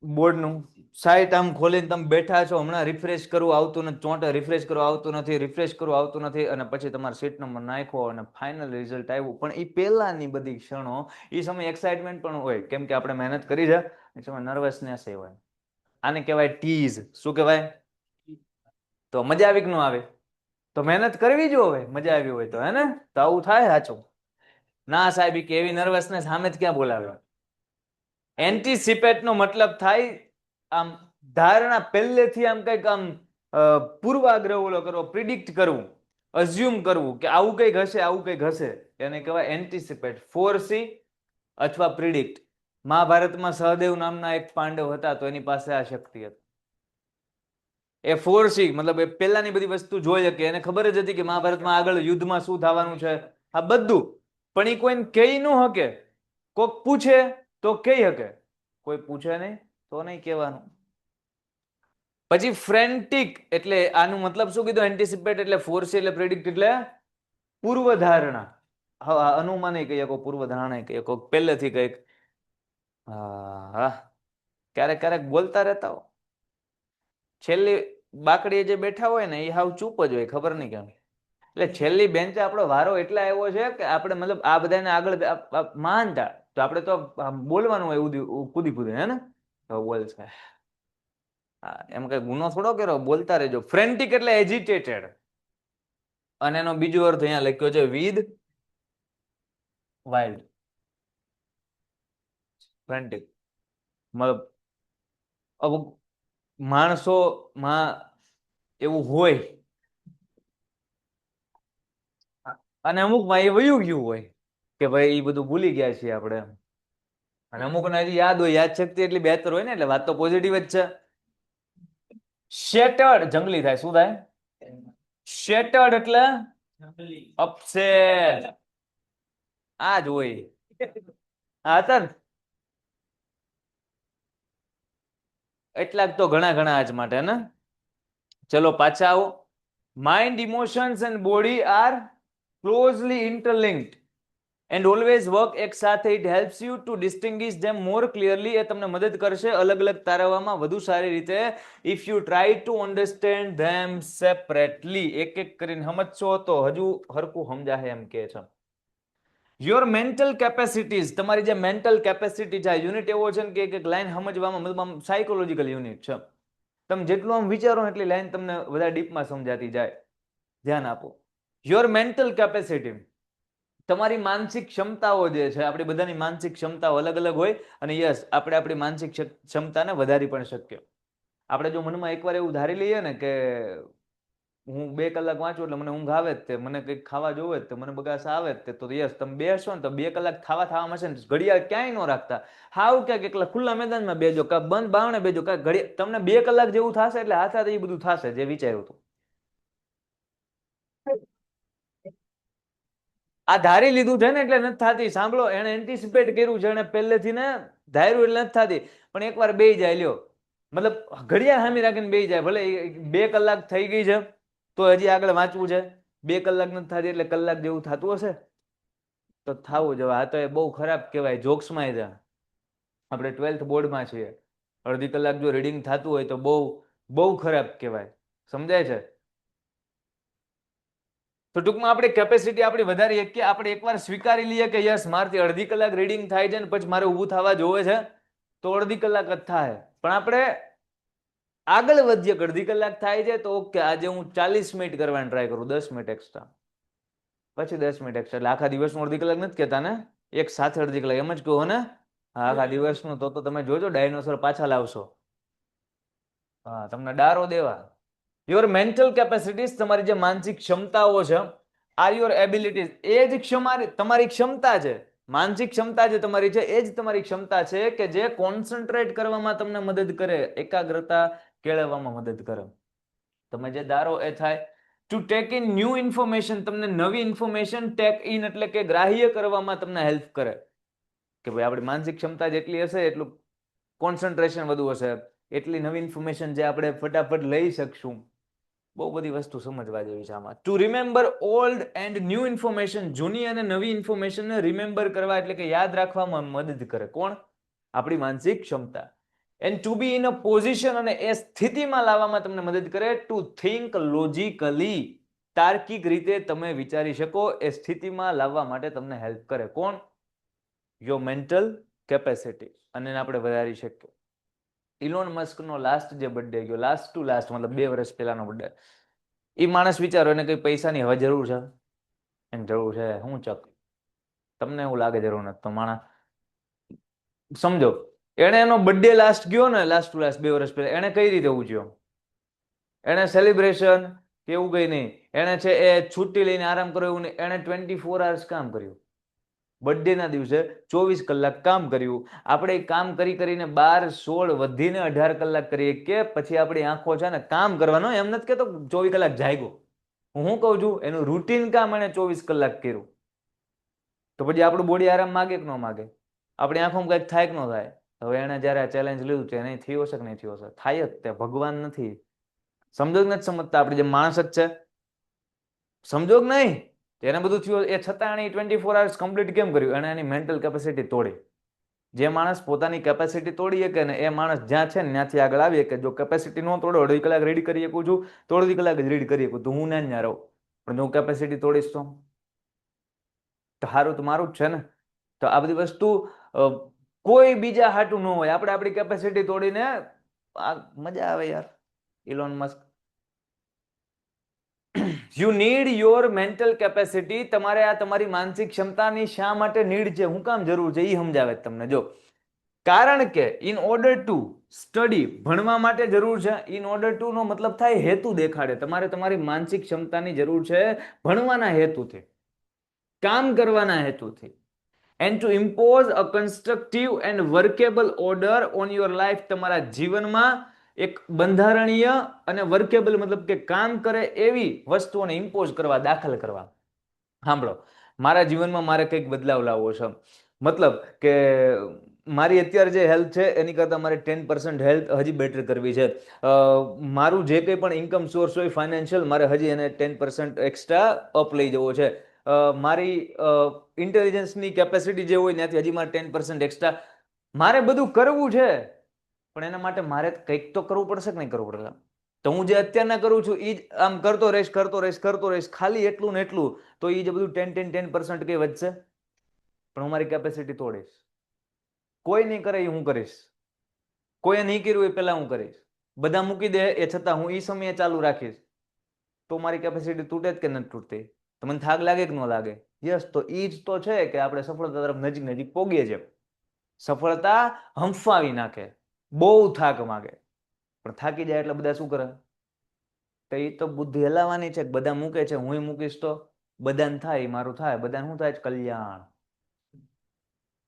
બોર્ડનું. સાઈટ આમ ખોલીને તમે બેઠા છો, હમણાં રિફ્રેશ કરવું આવતું નથી, ચોંટે રિફ્રેશ કરવું આવતું નથી, રિફ્રેશ કરવું આવતું નથી, અને પછી તમારે સીટ નંબર નાખ્યો અને ફાઇનલ રિઝલ્ટ આવ્યું. પણ એ પહેલાની બધી ક્ષણો, એ સમય એક્સાઇટમેન્ટ પણ હોય, કેમ કે આપણે મહેનત કરી છે, એ સમય નર્વસનેસ હોય. આને કહેવાય ટીઝ. શું કહેવાય? તો મજા આવી કે ન આવે? તો મહેનત કરવી જ હોય, મજા આવી હોય તો, હે ને? તો આવું થાય સાચું. ના સાહેબ, કે એવી નર્વસનેસ સામે જ ક્યાં બોલાવે. એન્ટિસિપેટ નો મતલબ થાય આમ ધારણા, પહેલેથી આમ કંઈક આમ પૂર્વાગ્રહ ઓલો કરવો, પ્રિડિક્ટ કરવું, અઝ્યુમ કરવું કે આવું કંઈક હશે, આવું કંઈક હશે, એને કહેવાય એન્ટિસિપેટ. ફોરસી અથવા પ્રિડિક્ટ. મહાભારતમાં સહદેવ નામના એક પાંડવ હતા, તો એની પાસે આ શક્તિ હતી. એ ફોરસી મતલબ એ પહેલાની બધી વસ્તુ જોઈ શકે, એને ખબર જ હતી કે મહાભારતમાં આગળ યુદ્ધમાં શું થવાનું છે, આ બધું. પણ એ કોઈને કહી ન શકે. કોક પૂછે તો કહી શકે, કોઈ પૂછે નહીં તો નહીં કહેવાનું. પછી ફ્રેન્ટિક એટલે આનું મતલબ શું કીધું? એન્ટિસિપેટ એટલે ફોરસી એટલે પ્રેડિક્ટ એટલે પૂર્વધારણા. હા, અનુમાન કહી શકો, પૂર્વધારણા કહી શકો, પહેલેથી કંઈક. હા, ક્યારેક ક્યારેક બોલતા રહેતા હો. છેલ્લી બાકડીએ જે બેઠા હોય ને એ હાવ ચૂપ જ હોય, ખબર નહીં કેમ. એટલે છેલ્લી બેન્ચે આપણો વારો એટલે આવ્યો છે કે આપણે મતલબ આ બધાને આગળ માનતા, તો આપણે તો બોલવાનું હોય કૂદી કૂદી, હે ને? તો બોલ છે. હા, એમ કઈ ગુનો થોડો કર્યો, બોલતા રહેજો. ફ્રેન્ટિક એટલે એજિટેટેડ, અને એનો બીજો અર્થ અહીંયા લખ્યો છે વિથ વાઇલ્ડ. ફ્રેન્ટિક મતલબ અમુક માણસોમાં એવું હોય, અને અમુકમાં એ વયું ગયું હોય કે ભાઈ એ બધું ભૂલી ગયા છીએ આપણે, અને અમુકને હજી યાદ હોય. યાદ શક્તિ એટલી બેહતર હોય ને, એટલે વાત તો પોઝિટિવ જ છે. શેટર્ડ જંગલી થાય. શું થાય? શેટર્ડ એટલે અપસેટ. આ જ હોય. હા તર એટલા જ તો ઘણા ઘણા આજ માટે ને. ચલો પાછા આવો. Mind, emotions and body are closely interlinked and always work એક સાથે. It helps you to distinguish them more clearly. એ તમને મદદ કરશે અલગ અલગ તારવવામાં વધુ સારી રીતે. If you try to understand them separately. એક એક કરીને સમજશો તો હજુ હરખું સમજાશે એમ કે છે. યોર મેન્ટલ કેપેસિટીઝ, તમારી જે મેન્ટલ કેપેસિટી છે, યુનિટ એવો છે કે એક લાઈન સમજવામાં મતલબ આમ સાયકોલોજીકલ યુનિટ છે. તમે જેટલું આમ વિચારો ને એટલી લાઈન તમને વધારે ડીપમાં સમજાતી જાય. ધ્યાન આપો. યોર મેન્ટલ કેપેસિટી, તમારી માનસિક ક્ષમતાઓ જે છે, આપણી બધાની માનસિક ક્ષમતાઓ અલગ અલગ હોય, અને યસ, આપણે આપણી માનસિક ક્ષમતાને વધારી પણ શકીએ. આપણે જો મનમાં એકવાર એવું ધારી લઈએ ને કે હું 2 કલાક વાંચું એટલે મને ઊંઘ આવે જ તે, મને કંઈક ખાવા જોવે જ તે, મને બગાસ આવે જ તે, તો યસ, તમે બેસો ને તો 2 કલાક થવામાં છે ને, ઘડિયાળ ક્યાંય ન રાખતા. હાવ ક્યાંક એકલા ખુલ્લા મેદાનમાં બેજો, કાં બંધ બારણે બેજો, કાંઈ ઘડિયાળ તમને 2 કલાક જેવું થશે એટલે હાથે એ બધું થશે જે વિચાર્યું હતું. આ ધારી લીધું છે ને એટલે નથી થતી. સાંભળો, એને એન્ટિસિપેટ કર્યું છે, એને પહેલેથી ને ધાર્યું એટલે નથી થતી. પણ એકવાર બેહી જાય, લ્યો, મતલબ ઘડિયાળ સામે રાખીને બેહી જાય, ભલે 2 કલાક થઈ ગઈ છે તો હજી આગળ વાંચવું છે. 2 કલાક નથી થતી એટલે કલાક જેવું થતું હશે તો થવું જ. આ તો એ બહુ ખરાબ કહેવાય. જોક્સમાં છે, આપણે 12th બોર્ડમાં છીએ, અડધી કલાક જો રીડિંગ થતું હોય તો બહુ બહુ ખરાબ કહેવાય. સમજાય છે? તો ટૂંકમાં આપણી કેપેસિટી આપણી વધારી કે આપણે એકવાર સ્વીકારી લઈએ કે યસ, મારથી અડધી કલાક રીડિંગ થાય છે ને પછી મારે ઊભું થવા જોવે છે, તો અડધી કલાક જ થાય. પણ આપણે આગળ વધીએ કે અડધી કલાક થાય છે તો ઓકે, આજે હું 40 મિનિટ કરવાની ટ્રાય કરું, 10 મિનિટ એક્સ્ટ્રા, પછી 10 મિનિટ એક્સ્ટ્રા. એટલે આખા દિવસનું અડધી કલાક નથી કહેતા ને, એક સાથે અડધી કલાક એમ જ કહો ને. આખા દિવસનું તો તમે જોજો ડાયનોસોર પાછા લાવશો. હા, તમને ડારો દેવા. યોર મેન્ટલ કેપેસિટીઝ, તમારી જે માનસિક ક્ષમતાઓ છે, આર યોર એબિલિટીઝ, એ જ તમારી ક્ષમતા છે. માનસિક ક્ષમતા જે તમારી છે એ જ તમારી ક્ષમતા છે કે જે કોન્સન્ટ્રેટ કરવામાં તમને મદદ કરે, એકાગ્રતા કેળવવામાં મદદ કરે. તમે જે ધારો એ થાય. To take in new information, તમને નવી ઇન્ફોર્મેશન ટેક ઇન એટલે કે ગ્રાહ્ય કરવામાં તમને હેલ્પ કરે. કે ભાઈ આપણી માનસિક ક્ષમતા જેટલી હશે એટલું કોન્સન્ટ્રેશન વધુ હશે, એટલી નવી ઇન્ફોર્મેશન જે આપણે ફટાફટ લઈ શકશું. બહુ બધી વસ્તુ સમજવા જેવી છે આમાં. Two remember old and new information, જૂની અને નવી ઇન્ફોર્મેશનને રિમેમ્બર કરવા એટલે કે યાદ રાખવામાં મદદ કરે. કોણ? આપણી માનસિક ક્ષમતા. And to be in a position, અને એ સ્થિતિમાં લાવવામાં તમને મદદ કરે. ટુ થિંક લોજિકલી, તાર્કિક રીતે તમે વિચારી શકો, એ સ્થિતિમાં લાવવા માટે તમને હેલ્પ કરે. કોણ? Your mental capacity. અને એને આપણે વધારી શકીએ. ઇલોન મસ્કનો લાસ્ટ જે બર્થડે ગયો, લાસ્ટ ટુ લાસ્ટ મતલબ 2 વર્ષ પહેલાનો બર્થડે, એ માણસ વિચારો એને કઈ પૈસાની હવે જરૂર છે? એને જરૂર છે હું ચક? તમને એવું લાગે જરૂર નથી, તો માણસ સમજો, એને એનો બર્થડે લાસ્ટ ગયો ને, લાસ્ટ ટુ લાસ્ટ 2 વર્ષ પહેલા, એને કઈ રીતે ઉજવ્યો? એને સેલિબ્રેશન કે એવું કઈ નહીં, એને છે એ છુટ્ટી લઈને આરામ કર્યો એવું નહીં, એને 24 hours કામ કર્યું. બર્થડે ના દિવસે 24 કલાક કામ કર્યું. આપણે કામ કરીને 12, 16 વધીને 18 કલાક કરીએ કે પછી આપણી આંખો છે ને કામ કરવાનો, એમ નથી કેતો 24 કલાક જાગ્યો. હું કહું છું એનું રૂટીન કામ એને 24 કલાક કર્યું. તો પછી આપણું બોડી આરામ માગે કે ન માગે? આપણી આંખોમાં કંઈક થાય કે ન થાય? હવે એને જયારે આ ચેલેન્જ લીધું છે, નહીં થયો હશે કે નહીં થયો હશે? થાય જ. તે ભગવાન નથી. સમજો કે નથી સમજતા? આપણે જે માણસ જ છે, સમજો કે નહીં? એને બધું થયું, એ છતાં એને 24 hours કમ્પ્લીટ કેમ કર્યું? એને એની મેન્ટલ કેપેસિટી તોડી. જે માણસ પોતાની કેપેસિટી તોડી શકે ને એ માણસ જ્યાં છે ને ત્યાંથી આગળ આવી શકે. જો કેપેસિટી ન તોડો, 2.5 કલાક રીડ કરી શકું છું, તો 2.5 કલાક જ રીડ કરી શકું, તો હું ના રહું. પણ જો કેપેસિટી તોડીશ તો સારું તો મારું જ છે ને. તો આ બધી વસ્તુ કોઈ બીજા હાટું ન હોય, આપણે આપણી કેપેસિટી તોડીને મજા આવે યાર. Elon Musk, you need your mental capacity. તમારે આ તમારી માનસિક ક્ષમતાની શા માટે નીડ છે, શું કામ જરૂર છે, એ સમજાવે તમને. જો, કારણ કે ઇન ઓર્ડર ટુ સ્ટડી, ભણવા માટે જરૂર છે. ઇન ઓર્ડર ટુ નો મતલબ થાય હેતુ દેખાડે. તમારે તમારી માનસિક ક્ષમતાની જરૂર છે ભણવાના હેતુથી, કામ કરવાના હેતુથી. And to impose a constructive and workable order on your life. તમારા જીવનમાં એક બંધારણીય અને વર્કેબલ મતલબ કે કામ કરે એવી વસ્તુઓને ઇમ્પોઝ કરવા, દાખલ કરવા. સાંભળો, મારા જીવનમાં મારે કંઈક બદલાવ લાવવો છે. મતલબ કે મારી અત્યારે જે હેલ્થ છે એની કરતાં મારે 10% હેલ્થ હજી બેટર કરવી છે. મારું જે કંઈ પણ ઇન્કમ સોર્સ હોય ફાઇનાન્શિયલ, મારે હજી એને 10% એક્સ્ટ્રા અપ લઈ જવો છે. મારી ઇન્ટેલિજન્સની કેપેસિટી જે હોય ત્યાંથી હજી મારે 10% એક્સ્ટ્રા. મારે બધું કરવું છે, પણ એના માટે મારે કંઈક તો કરવું પડશે કે નહીં કરવું પડશે? તો હું જે અત્યારના કરું છું એ જ આમ કરતો રહીશ ખાલી એટલું ને એટલું, તો એ જે બધું 10% કઈ વધશે? પણ હું મારી કેપેસિટી તોડીશ. કોઈ નહીં કરે એ હું કરીશ, કોઈ નહીં કર્યું એ પહેલા હું કરીશ. બધા મૂકી દે એ છતાં હું એ સમયે ચાલુ રાખીશ. તો મારી કેપેસિટી તૂટે જ કે નથી તૂટતી? તમને થાક લાગે કે ન લાગે? યસ. તો એ જ તો છે કે આપણે સફળતા તરફ નજીક પોગીએ છીએ. સફળતા હંફાવી નાખે, બહુ થાક માગે, પણ થાકી જાય એટલે બધા શું કરે? તો એ તો બુદ્ધિ હલાવવાની છે. બધા મૂકે છે, હું મૂકીશ તો બધાને થાય, મારું થાય, બધાને શું થાય? કલ્યાણ.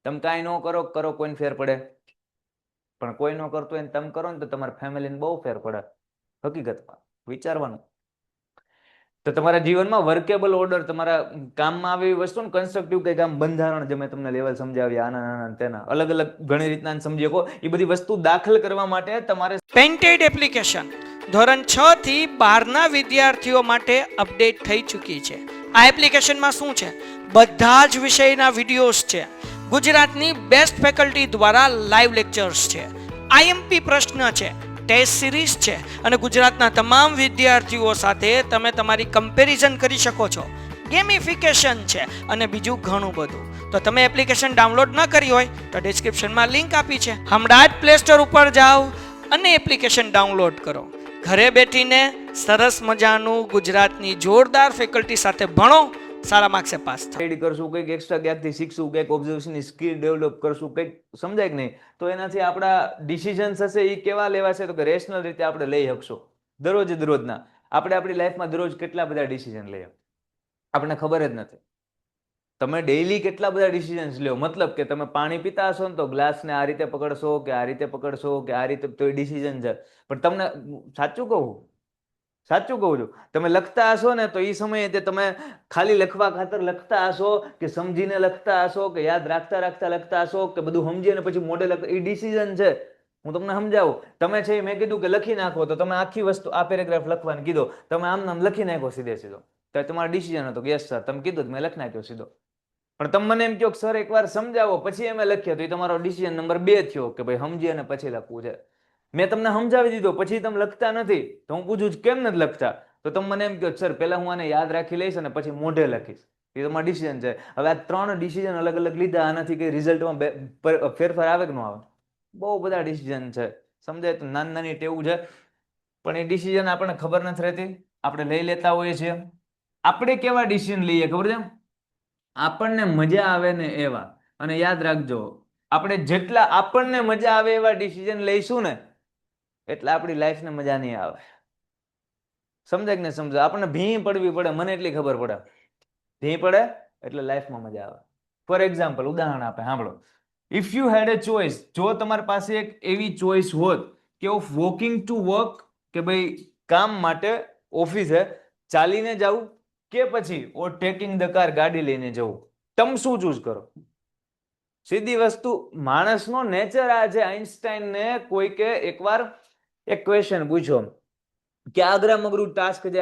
તમે કાંઈ ન કરો કોઈને ફેર પડે, પણ કોઈ ન કરતો હોય તમે કરો ને તો તમારા ફેમિલીને બહુ ફેર પડે. હકીકતમાં વિચારવાનું. તો તમારા જીવનમાં વર્કેબલ ઓર્ડર, તમારા કામમાં આવે એવી વસ્તુ, કન્સ્ટ્રક્ટિવ કંઈક આમ બંધારણ, જે મેં તમને લેવલ સમજાવ્યા, આના તેના અલગ અલગ ઘણી રીતના સમજી શકો. એ બધી વસ્તુ દાખલ કરવા માટે તમારે પેન્ટેડ એપ્લિકેશન ધોરણ 6 થી 12ના વિદ્યાર્થીઓ માટે અપડેટ થઈ ચૂકી છે. આ એપ્લિકેશનમાં શું છે? બધા જ વિષયના વિડીયોઝ છે. ગુજરાતની બેસ્ટ ફેકલ્ટી દ્વારા લાઈવ લેક્ચર્સ છે. આઈએમપી પ્રશ્ન છે, ટેસ્ટ સિરીઝ છે, અને ગુજરાતના તમામ વિદ્યાર્થીઓ સાથે તમે તમારી કમ્પેરિઝન કરી શકો છો. ગેમિફિકેશન છે અને બીજું ઘણું બધું. તો તમે એપ્લિકેશન ડાઉનલોડ ન કરી હોય તો ડિસ્ક્રિપ્શનમાં લિંક આપી છે. હમણાં જ પ્લે સ્ટોર ઉપર જાઓ અને એપ્લિકેશન ડાઉનલોડ કરો. ઘરે બેઠીને સરસ મજાનું ગુજરાતની જોરદાર ફેકલ્ટી સાથે ભણો, સારા માર્ક્સે પાસ થાઓ. સ્ટડી કરશું, કંઈક એક્સ્ટ્રા ક્યાંકથી શીખશું, કંઈક ઓબ્ઝર્વેશનની સ્કિલ ડેવલપ કરશું, કંઈક સમજાય કે નહીં? તો એનાથી આપણા ડિસિઝન્સ હશે એ કેવા લેવાશે? તો કે રેશનલ રીતે આપણે લઈ શકશું. દરરોજના આપણે આપણી લાઈફમાં દરરોજ કેટલા બધા ડિસિઝન લઈએ આપણને ખબર જ નથી. તમે ડેઈલી કેટલા બધા ડિસિઝન્સ લ્યો, મતલબ કે તમે પાણી પીતા હશો ને તો ગ્લાસને આ રીતે પકડશો કે આ રીતે પકડશો કે આ રીતે, તો એ ડિસિઝન છે. પણ તમને સાચું કહું છું, તમે લખતા હશો ને તો એ સમયે તે તમે ખાલી લખવા ખાતર લખતા હશો કે સમજીને લખતા હશો કે યાદ રાખતા રાખતા લખતા હશો કે બધું સમજીને પછી મોઢે લખતા, એ ડિસિઝન છે. હું તમને સમજાવું. તમે છે મેં કીધું કે લખી નાખો, તો તમે આખી વસ્તુ આ પેરેગ્રાફ લખવાનું કીધો, તમે આમ નામ લખી નાખો સીધો, તો તમારો ડિસિઝન હતો કે યસ સર, તમે કીધું મેં લખી નાખ્યો સીધો. પણ તમે મને એમ કહો સર એકવાર સમજાવો પછી અમે લખ્યો, તો એ તમારો ડિસિઝન નંબર 2 થયો કે ભાઈ સમજી અને પછી લખવું છે. મેં તમને સમજાવી દીધો પછી તમે લખતા નથી, તો હું પૂછું છું કેમ નથી લખતા, તો તમે મને એમ કહો સર પહેલા હું આને યાદ રાખી લઈશ અને પછી મોઢે લખીશ. એ તમારો ડિસિઝન છે. હવે આ 3 ડિસિઝન અલગ અલગ લીધા, આનાથી કઈ રિઝલ્ટમાં ફેરફાર આવે કે ન આવે? બહુ બધા ડિસિઝન છે, સમજાય? તો નાની નાની ટેવું છે, પણ એ ડિસિઝન આપણને ખબર નથી રહેતી, આપણે લઈ લેતા હોઈએ છીએ. આપણે કેવા ડિસિઝન લઈએ ખબર છે? આપણને મજા આવે ને એવા. અને યાદ રાખજો, આપણે જેટલા આપણને મજા આવે એવા ડિસિઝન લઈશું ને એટલે આપણી લાઈફને મજા નહીં આવે. સમજાય કે નહીં સમજાય? આપણને ભીં પડવી પડે, મને એટલી ખબર પડે, ભીં પડે એટલે લાઈફમાં મજા આવે. ફોર એક્ઝામ્પલ, ઉદાહરણ આપે, સાંભળો. If you had A choice, જો તમારી પાસે એક એવી ચોઇસ હોત કે ઓફ વોકિંગ ટુ વર્ક, કે ભાઈ કામ માટે ઓફિસે ચાલીને જવું કે પછી ઓર ટેકિંગ ધ કાર, ગાડી લઈને જવું, તમે શું ચૂઝ કરો? સીધી વસ્તુ, માણસનો નેચર આ છે. આઈન્સ્ટાઈનને કોઈકે એકવાર એક ક્વેશ્ચન પૂછ્યો કે અઘરામાં અઘરું ટાસ્ક છે,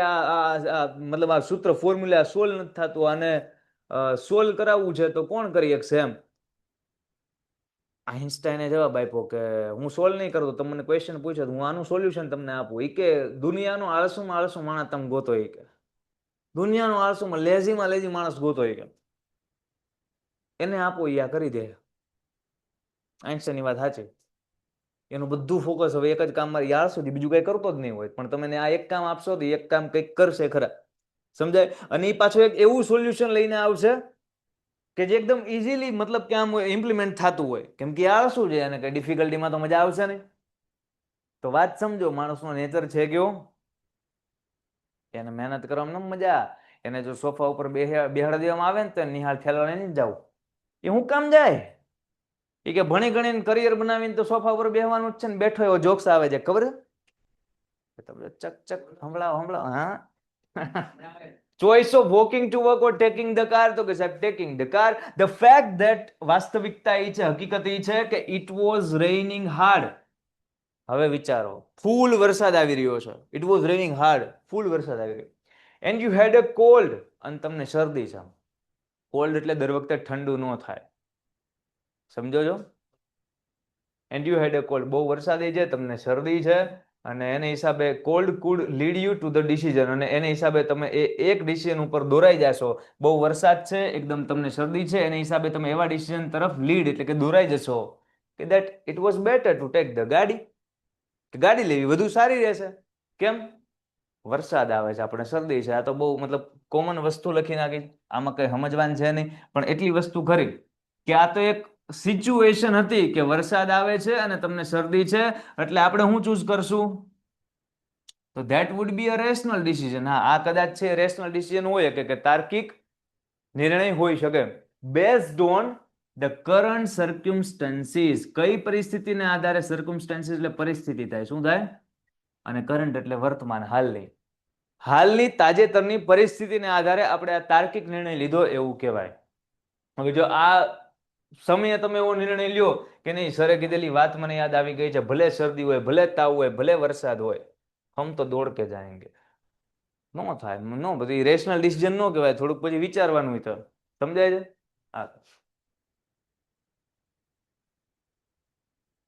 મતલબ આ સૂત્ર ફોર્મ્યુલા સોલ્વ નથી થતું, આને સોલ્વ કરાવવું છે તો કોણ કરી શકશે એમ. આઈન્સ્ટાઈને જવાબ આપ્યો કે હું સોલ્વ નહીં કરતો, તમે મને ક્વેશ્ચન પૂછ્યો હું આનું સોલ્યુશન તમને આપું. એ કે દુનિયાનો આળસુમાં આળસુ માણસ તમે ગોતો, એ કે દુનિયાનો આળસુમાં લેઝીમાં લેઝી માણસ ગોતો, એ કે એને આપો, એ આ કરી દે. આઈન્સ્ટાઈનની વાત સાચી. એનું બધું ફોકસ હવે એક જ કામમાં યાર સુધી, બીજું કઈ કરતો જ નહીં હોય, પણ તમે આ એક કામ આપશો તો એક કામ કંઈક કરશે ખરા, સમજાય? અને એ પાછું એક એવું સોલ્યુશન લઈને આવશે કે જે એકદમ ઇઝીલી, મતલબ કે આમ ઇમ્પ્લિમેન્ટ થતું હોય, કેમ કે આ શું છે, અને કઈ ડિફિકલ્ટીમાં તો મજા આવશે નહીં. તો વાત સમજો, માણસનો નેચર છે કેવો, એને મહેનત કરવામાં મજા. એને જો સોફા ઉપર બેહાડી દેવામાં આવે ને તો નિહાળ ખેલવાને નહીં જવું. એ હું કામ જાય? એ કે ભણી ગણીને કરિયર બનાવીને તો સોફા ઉપર બેહવાનું જ છે ને, બેઠો એવો જોક્સ આવે છે, ખબર છે? તમે ચક ચક હમણાં હા. Choice of walking to work or taking the car, તો કે સાહેબ taking the car. The fact that, વાસ્તવિકતા એ છે, હકીકત એ છે કે ઇટ વોઝ રેઇનિંગ હાર્ડ. હવે વિચારો, ફૂલ વરસાદ આવી રહ્યો છે. ઇટ વોઝ રેઇનિંગ હાર્ડ, ફૂલ વરસાદ આવી રહ્યો. And you had a cold, અને તમને શરદી છે. કોલ્ડ એટલે દર વખતે ઠંડુ ન થાય, સમજો છો? And you had a cold, બહુ વરસાદી છે, તમને શરદી છે, અને એને હિસાબે cold food lead you to the decision, અને એને હિસાબે તમે એક ડિસિઝન ઉપર દોરાઈ જશો. બહુ વરસાદ છે, એકદમ તમને શરદી છે, એને હિસાબે તમે એવા ડિસિઝન તરફ લીડ એટલે કે દોરાઈ જશો કે that it was better to take the gaadi, કે ગાડી લેવી વધુ સારી રહેશે. કેમ? વરસાદ આવે છે, આપણે શરદી છે. આ તો બહુ મતલબ કોમન વસ્તુ લખી નાખી, આમાં કઈ સમજવાનું છે નહીં, પણ એટલી વસ્તુ ખરી કે આ તો એક સિચ્યુએશન હતી કે વરસાદ આવે છે અને તમને શરદી છે, એટલે આપણે શું ચૂઝ કરશું? તો that would be a rational decision. હા, આ કદાચ છે રેશનલ ડિસિઝન હોય કે તાર્કિક નિર્ણય હોઈ શકે, બેઝડ ઓન ધ કરંટ સર્ક્યુમસ્ટન્સીસ. કઈ પરિસ્થિતિને આધારે? સર્ક્યુમસ્ટન્સીસ એટલે પરિસ્થિતિ થાય, શું થાય? અને કરંટ એટલે વર્તમાન, હાલની તાજેતરની પરિસ્થિતિને આધારે આપણે આ તાર્કિક નિર્ણય લીધો એવું કહેવાય. હવે જો આ સમયે તમે એવો નિર્ણય લ્યો કે નહીં, સરે કીધેલી વાત મને યાદ આવી ગઈ છે, ભલે શરદી હોય, ભલે તાવ હોય, ભલે વરસાદ હોય, હમ તો દોડ કે જાયેંગે, નો થાય, નો. બધી રેશનલ ડિસિઝન નો કહેવાય, થોડુંક પછી વિચારવાનું હોય. તો સમજાય છે? હા.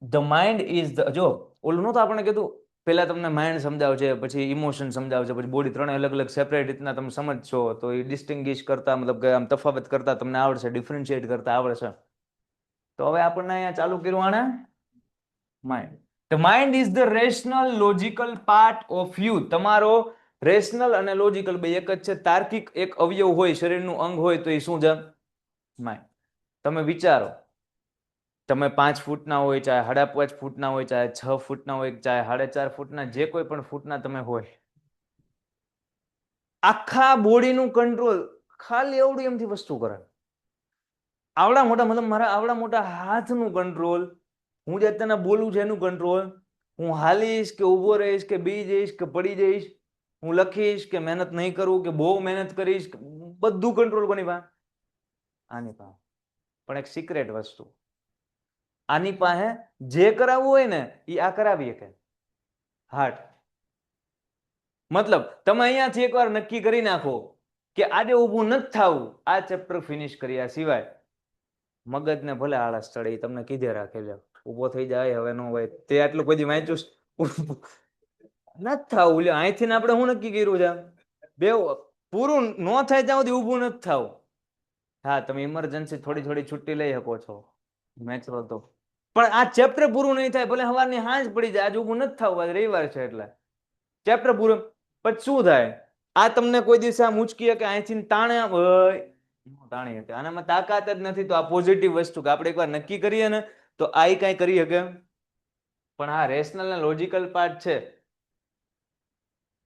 ધ માઇન્ડ ઇઝ ધ, જો ઓલું નહોતું આપણે કીધું પહેલા, તમને માઇન્ડ સમજાવશે, પછી ઇમોશન સમજાવશે, પછી બોડી, ત્રણે અલગ અલગ સેપરેટ રીતના તમે સમજશો તો એ ડિસ્ટિંગ્વિશ કરતા, મતલબ કે આમ તફાવત કરતા તમને આવડશે, ડિફરન્શિએટ કરતા આવડશે. તો હવે આપણને અહીંયા ચાલુ કર્યું આને mind. The mind is the rational logical part of you. તમારો રેશનલ અને લોજિકલ બે એક જ છે. તાર્કિક એક અવયવ હોય, શરીરનું અંગ હોય, તો એ શું છે? માઇન્ડ. તમે વિચારો તમે 5 ફૂટના હોય, ચાહે 5.5 ફૂટના હોય, ચાહે 6 ફૂટના હોય, ચાહે 4.5 ફૂટના, જે કોઈ પણ ફૂટના તમે હોય, આખા બોડીનું કંટ્રોલ ખાલી એવડું એમથી વસ્તુ કરે. આવડા મોટા, મતલબ મારા આવડા મોટા હાથનું કંટ્રોલ, હું જે તને બોલું છું એનું કંટ્રોલ, હું હાલીશ કે ઊભો રહીશ કે બી જઈશ કે પડી જઈશ, હું લખીશ કે મહેનત નહીં કરું કે બહુ મહેનત કરીશ, બધું કંટ્રોલ કોની પાસે? આની પાસે. પણ એક સિક્રેટ વસ્તુ, આની પાસે જે કરાવવું હોય ને એ આ કરાવી શકે. હાર્ટ. મતલબ તમે અહીંયાથી એકવાર નક્કી કરી નાખો કે આજે ઊભું નથી થવું, આ ચેપ્ટર ફિનિશ કર્યા સિવાય મગજને ભલે આળસ ચડે, એ તમને કીધે રાખે લે ઊભો થઈ જાય હવે નો હોય. તે આટલું કોઈ વાંચ્યું નથી થવું, લે અહીંથી આપણે શું નક્કી કર્યું છે? બે પૂરું ન થાય ત્યાં સુધી ઊભું નથી થવું. હા, તમે ઇમરજન્સી થોડી થોડી છુટ્ટી લઈ શકો છો, મેચરો તો, પણ આ ચેપ્ટર પૂરું નહીં થાય ભલે સવારની હાંજ પડી જાય, આજે ઊભું નથી થવું, આજે રવિવાર છે એટલે ચેપ્ટર પૂરું. પછી શું થાય? આ તમને કોઈ દિવસે આમ ઉચકી કે અહીંથી તાણે તાણી શકે, આનામાં તાકાત જ નથી. તો આ પોઝિટિવ વસ્તુ કે આપણે એકવાર નક્કી કરીએ ને તો આ કઈ કરી શકે. પણ આ રેશનલ અને લોજિકલ પાર્ટ છે,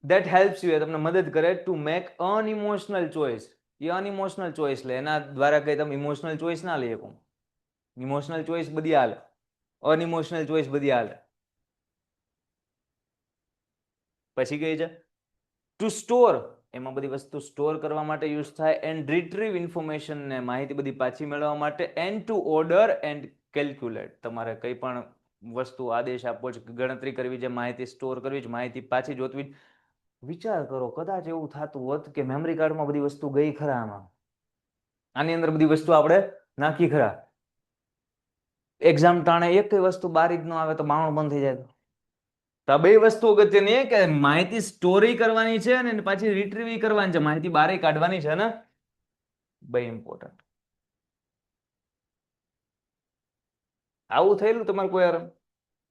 that helps you, તમને મદદ કરે ટુ મેક અનઇમોશનલ ચોઇસ. એ અનઇમોશનલ ચોઇસ લે, એના દ્વારા કઈ તમે ઇમોશનલ ચોઇસ ના લઈ શકો. ઇમોશનલ ચોઇસ બધી હાલે, અનઇમોશનલ ચોઇસ બધી હાલે. પછી કઈ છે ટુ સ્ટોર, એમાં બધી વસ્તુ સ્ટોર કરવા માટે યુઝ થાય. એન્ડ રિટ્રીવ ઇન્ફોર્મેશન, ને માહિતી બધી પાછી મેળવવા માટે. And two order and calculate, તમારે કઈ પણ વસ્તુ આદેશ આપવો છે, ગણતરી કરવી છે, માહિતી સ્ટોર કરવી છે, માહિતી પાછી જોતવી. વિચાર કરો, કદાચ એવું થતું હોત કે મેમરી કાર્ડમાં બધી વસ્તુ ગઈ ખરા, આની અંદર બધી વસ્તુ આપણે નાખી ખરા, એક્ઝામ ટાણે એક કઈ વસ્તુ બારી જ ન આવે તો બાવણ બંધ થઈ જાય. તો બે વસ્તુ અગત્યની કે માહિતી સ્ટોરી કરવાની છે અને પાછી રિટ્રીવ કરવાની છે, માહિતી બારે કાઢવાની છે ને, બે ઇમ્પોર્ટન્ટ. આવું થયેલું તમારે કોઈ યાર?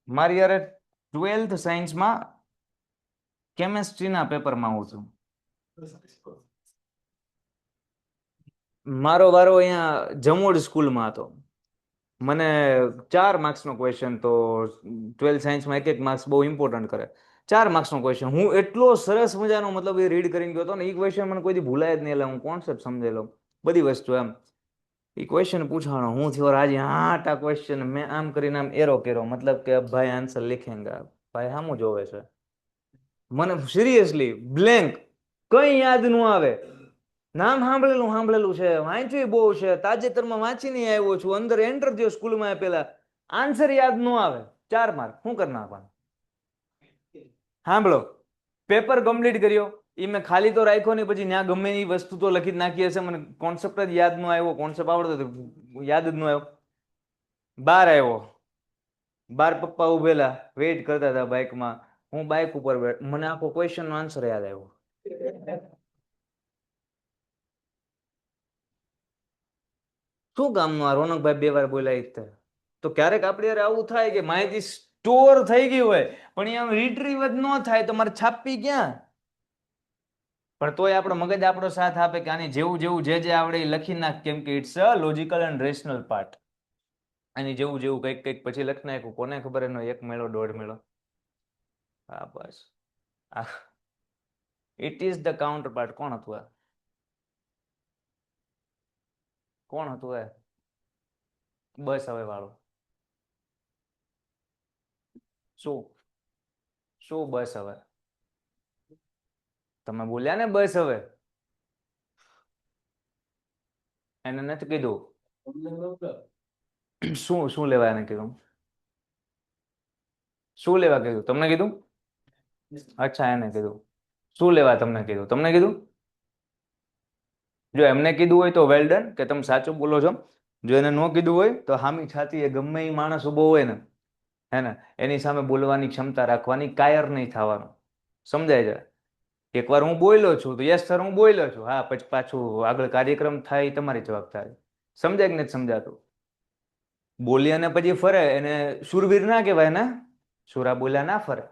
મારી યાર 12th સાયન્સમાં કેમેસ્ટ્રીના પેપરમાં આવું છું. મારો વારો અહીંયા જમોડ સ્કૂલમાં હતો. મને 4 માર્ક્સનો ક્વેશ્ચન, તો 12th સાયન્સમાં એક માર્ક્સ બહુ ઇમ્પોર્ટન્ટ કરે. 4 માર્ક્સનો ક્વેશ્ચન, હું એટલો સરસ મજાનો મતલબ એ રીડ કરીને ગયો હતો ને, એ ક્વેશ્ચન મને કોઈ દી ભૂલાય જ નહીં, એટલે હું કોન્સેપ્ટ સમજેલો બધી વસ્તુ એમ. એ ક્વેશ્ચન પૂછવાનો, હું થયો રાજી, 8 ક્વેશ્ચન મેં આમ કરીને આમ એરો કર્યો, મતલબ કે ભાઈ આન્સર લિખેંગા. ભાઈ સામું જોવે છે, મને સિરિયસલી બ્લેન્ક, કઈ યાદ ન આવે. નામ સાંભળેલું છે, વાંચ્યું બહુ છે, તાજેતરમાં વાંચીને આવ્યો છું, અંદર એન્ટર થયો સ્કૂલમાં, પેલા આન્સર યાદ ન આવે. 4 માર્ક શું કરી નાખવાનું? સાંભળો, પેપર કમ્પ્લીટ કર્યો, એ મેં ખાલી તો રાખ્યો નહીં, પછી ત્યાં ગમે એ વસ્તુ તો લખી જ નાખી હશે, મને કોન્સેપ્ટ જ યાદ ન આવ્યો, કોન્સેપ્ટ આવડતો યાદ જ ન આવ્યો. બહાર આવ્યો, બાર પપ્પા ઉભેલા વેઇટ કરતા હતા બાઇકમાં, હું બાઇક ઉપર બેઠ, મને આખો ક્વેશ્ચન નો આન્સર યાદ આવ્યો. શું કામનું આ રોનકભાઈ 2 વાર બોલાય? તો ક્યારેક આપણે યાર આવું થાય કે માહિતી સ્ટોર થઈ ગઈ હોય પણ એ આમ રિટ્રીવ જ ન થાય, તો મારે છાપવી ક્યાં? પણ તોય આપણો મગજ આપણો સાથ આપે કે આની જેવું જેવું જે આવડે એ લખી નાખ, કેમ કે it's a logical and rational part. આની જેવું જેવું કંઈક કંઈક પછી લખી નાખ્યું, કોને ખબર એનો 1 મેળો 1.5 મેળો. હા બસ, it is the counter part. કોણ હતું આ? કોણ હતું એ? બસ હવે વાળો. શું શું બસ હવે? તમે બોલ્યા ને બસ હવે, એને નથી કીધું. શું શું લેવા એને કીધું? શું લેવા કીધું તમને કીધું? અચ્છા, એને કીધું. શું લેવા તમને કીધું? તમને કીધું? જો એમને કીધું હોય તો વેલ ડન, કે તમે સાચું બોલો છો. જો એને ન કીધું હોય તો હામી છાતી એ ગમે એ માણસ ઉભો હોય ને, હે ને, એની સામે બોલવાની ક્ષમતા રાખવાની, કાયર નહીં થવાનું. સમજાય છે? એકવાર હું બોલ્યો છું તો યસ સર હું બોલ્યો છું, હા, પછી પાછું આગળ કાર્યક્રમ થાય એ તમારી જવાબદારી. સમજાય કે નથી સમજાતું? બોલી અને પછી ફરે એને શૂરવીર ના કહેવાય ને, સુરા બોલ્યા ના ફરે.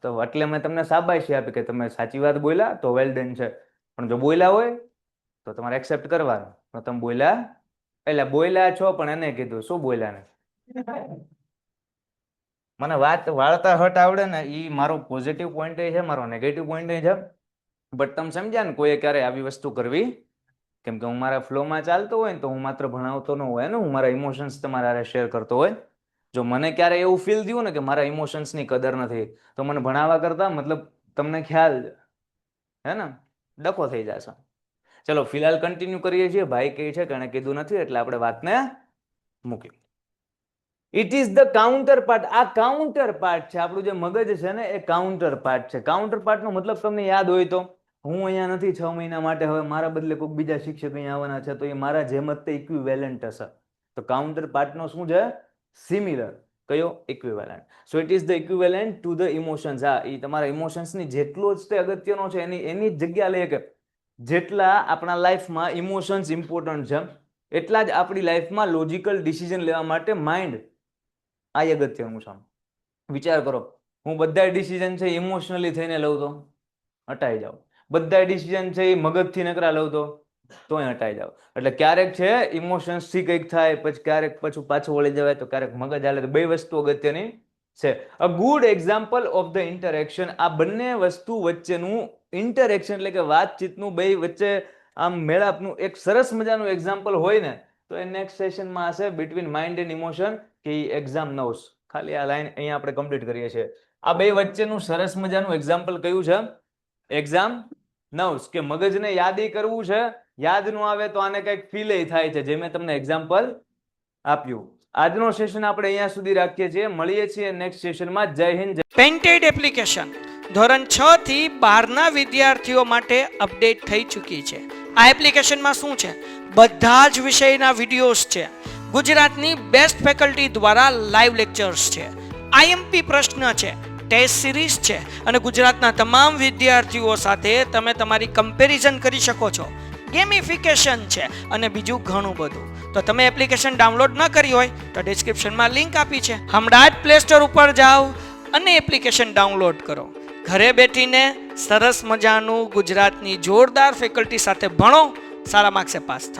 તો એટલે મેં તમને શાબાશી આપી કે તમે સાચી વાત બોલ્યા તો વેલ ડન છે, પણ જો બોલ્યા હોય તો તમારે એક્સેપ્ટ કરવાનું, તમે બોલ્યા એટલે બોલ્યા છો પણ એને કીધું શું બોલ્યા ને મને વાત વાળતા હટ આવડે ને એ મારો પોઝિટિવ પોઈન્ટ છે, મારો નેગેટિવ પોઈન્ટ છે. બટ તમે સમજ્યા ને કોઈએ ક્યારે આવી વસ્તુ કરવી, કેમ કે હું મારા ફ્લોમાં ચાલતો હોય ને તો હું માત્ર ભણાવતો ન હોય ને, હું મારા ઇમોશન્સ તમારા હારે શેર કરતો હોય. જો મને ક્યારે એવું ફીલ થયું ને કે મારા ઇમોશન્સની કદર નથી, તો મને ભણાવવા કરતા મતલબ તમને ખ્યાલ હે ને ડખો થઈ જશે. ચલો ફિલહાલ કન્ટિન્યુ કરીએ છીએ. ભાઈ કહે છે કે એને કીધું નથી એટલે આપણે વાતને મૂકી. It is the counter part. આ કાઉન્ટર પાર્ટ છે, આપણું જે મગજ છે ને એ કાઉન્ટર પાર્ટ છે. કાઉન્ટર પાર્ટનો મતલબ તમને યાદ હોય તો, હું અહીંયા નથી 6 મહિના માટે, હવે મારા બદલે કોઈક બીજા શિક્ષક અહીંયા આવવાના છે, તો એ મારા જેમ જ તે ઇક્વિવેલન્ટ હશે. તો કાઉન્ટર પાર્ટનો શું છે? સિમિલર. કયો? Equivalent. So it is the equivalent to the emotions. હા, એ તમારા ઇમોશન્સની જેટલો જ તે અગત્યનો છે એની જ જગ્યા લઈએ કે જેટલા આપણા લાઈફમાં ઇમોશન્સ ઇમ્પોર્ટન્ટ છે એટલા જ આપણી લાઈફમાં લોજિકલ ડિસિઝન લેવા માટે માઇન્ડ આ અગત્યનું છે. વિચાર કરો, હું બધા ડિસિઝન છે ઇમોશનલી થઈને લઉં તો હટાઈ જાવ, બધા ડિસિઝન છે એ મગજથી નકરા લઉં તોય હટાઈ જાવ. એટલે ક્યારેક છે ઇમોશન્સથી કંઈક થાય, પછી ક્યારેક પાછું વળી જવાય, તો ક્યારેક મગજ હાલે. તો બે વસ્તુ અગત્યની છે. A good example of the interaction. આ બંને વસ્તુ વચ્ચેનું ઇન્ટરેક્શન એટલે કે વાતચીતનું બે વચ્ચે આમ મેળાપનું એક સરસ મજાનું એક્ઝામ્પલ હોય ને તો એ નેક્સ્ટ સેશનમાં હશે બિટવીન માઇન્ડ એન્ડ ઇમોશન, કે એક્ઝામ નવ્સ. ખાલી આ લાઈન અહીંયા આપણે કમ્પ્લીટ કરીએ છીએ. આ બે વચ્ચેનું સરસ મજાનું એક્ઝામ્પલ કયું છે? એક્ઝામ નવ્સ. કે મગજને યાદી કરવું છે, યાદ ન આવે તો આને કંઈક ફીલ થાય છે, જે મેં તમને એક્ઝામ્પલ આપ્યું. આજનો સેશન આપણે અહીંયા સુધી રાખીએ છીએ. મળીએ છીએ નેક્સ્ટ સેશનમાં. જય હિન્દ. પેન્ટેડ એપ્લિકેશન ધોરણ 6 થી 12ના વિદ્યાર્થીઓ માટે અપડેટ થઈ ચૂકી છે. આ એપ્લિકેશનમાં શું છે? બધા જ વિષયના વિડીયોઝ છે. ગુજરાતની બેસ્ટ ફેકલ્ટી દ્વારા લાઈવ લેક્ચર્સ છે, આઈએમપી પ્રશ્ન છે, ટેસ્ટ સિરીઝ છે, અને ગુજરાતના તમામ વિદ્યાર્થીઓ સાથે તમે તમારી કમ્પેરિઝન કરી શકો છો. ગેમિફિકેશન છે અને બીજું ઘણું બધું. તો તમે એપ્લિકેશન ડાઉનલોડ ન કરી હોય તો ડિસ્ક્રિપ્શનમાં લિંક આપી છે, હમણાં જ પ્લે સ્ટોર ઉપર જાઓ અને એપ્લિકેશન ડાઉનલોડ કરો. ઘરે બેઠીને સરસ મજાનું ગુજરાતની જોરદાર ફેકલ્ટી સાથે ભણો, સારા માર્ક્સે પાસ થાઓ.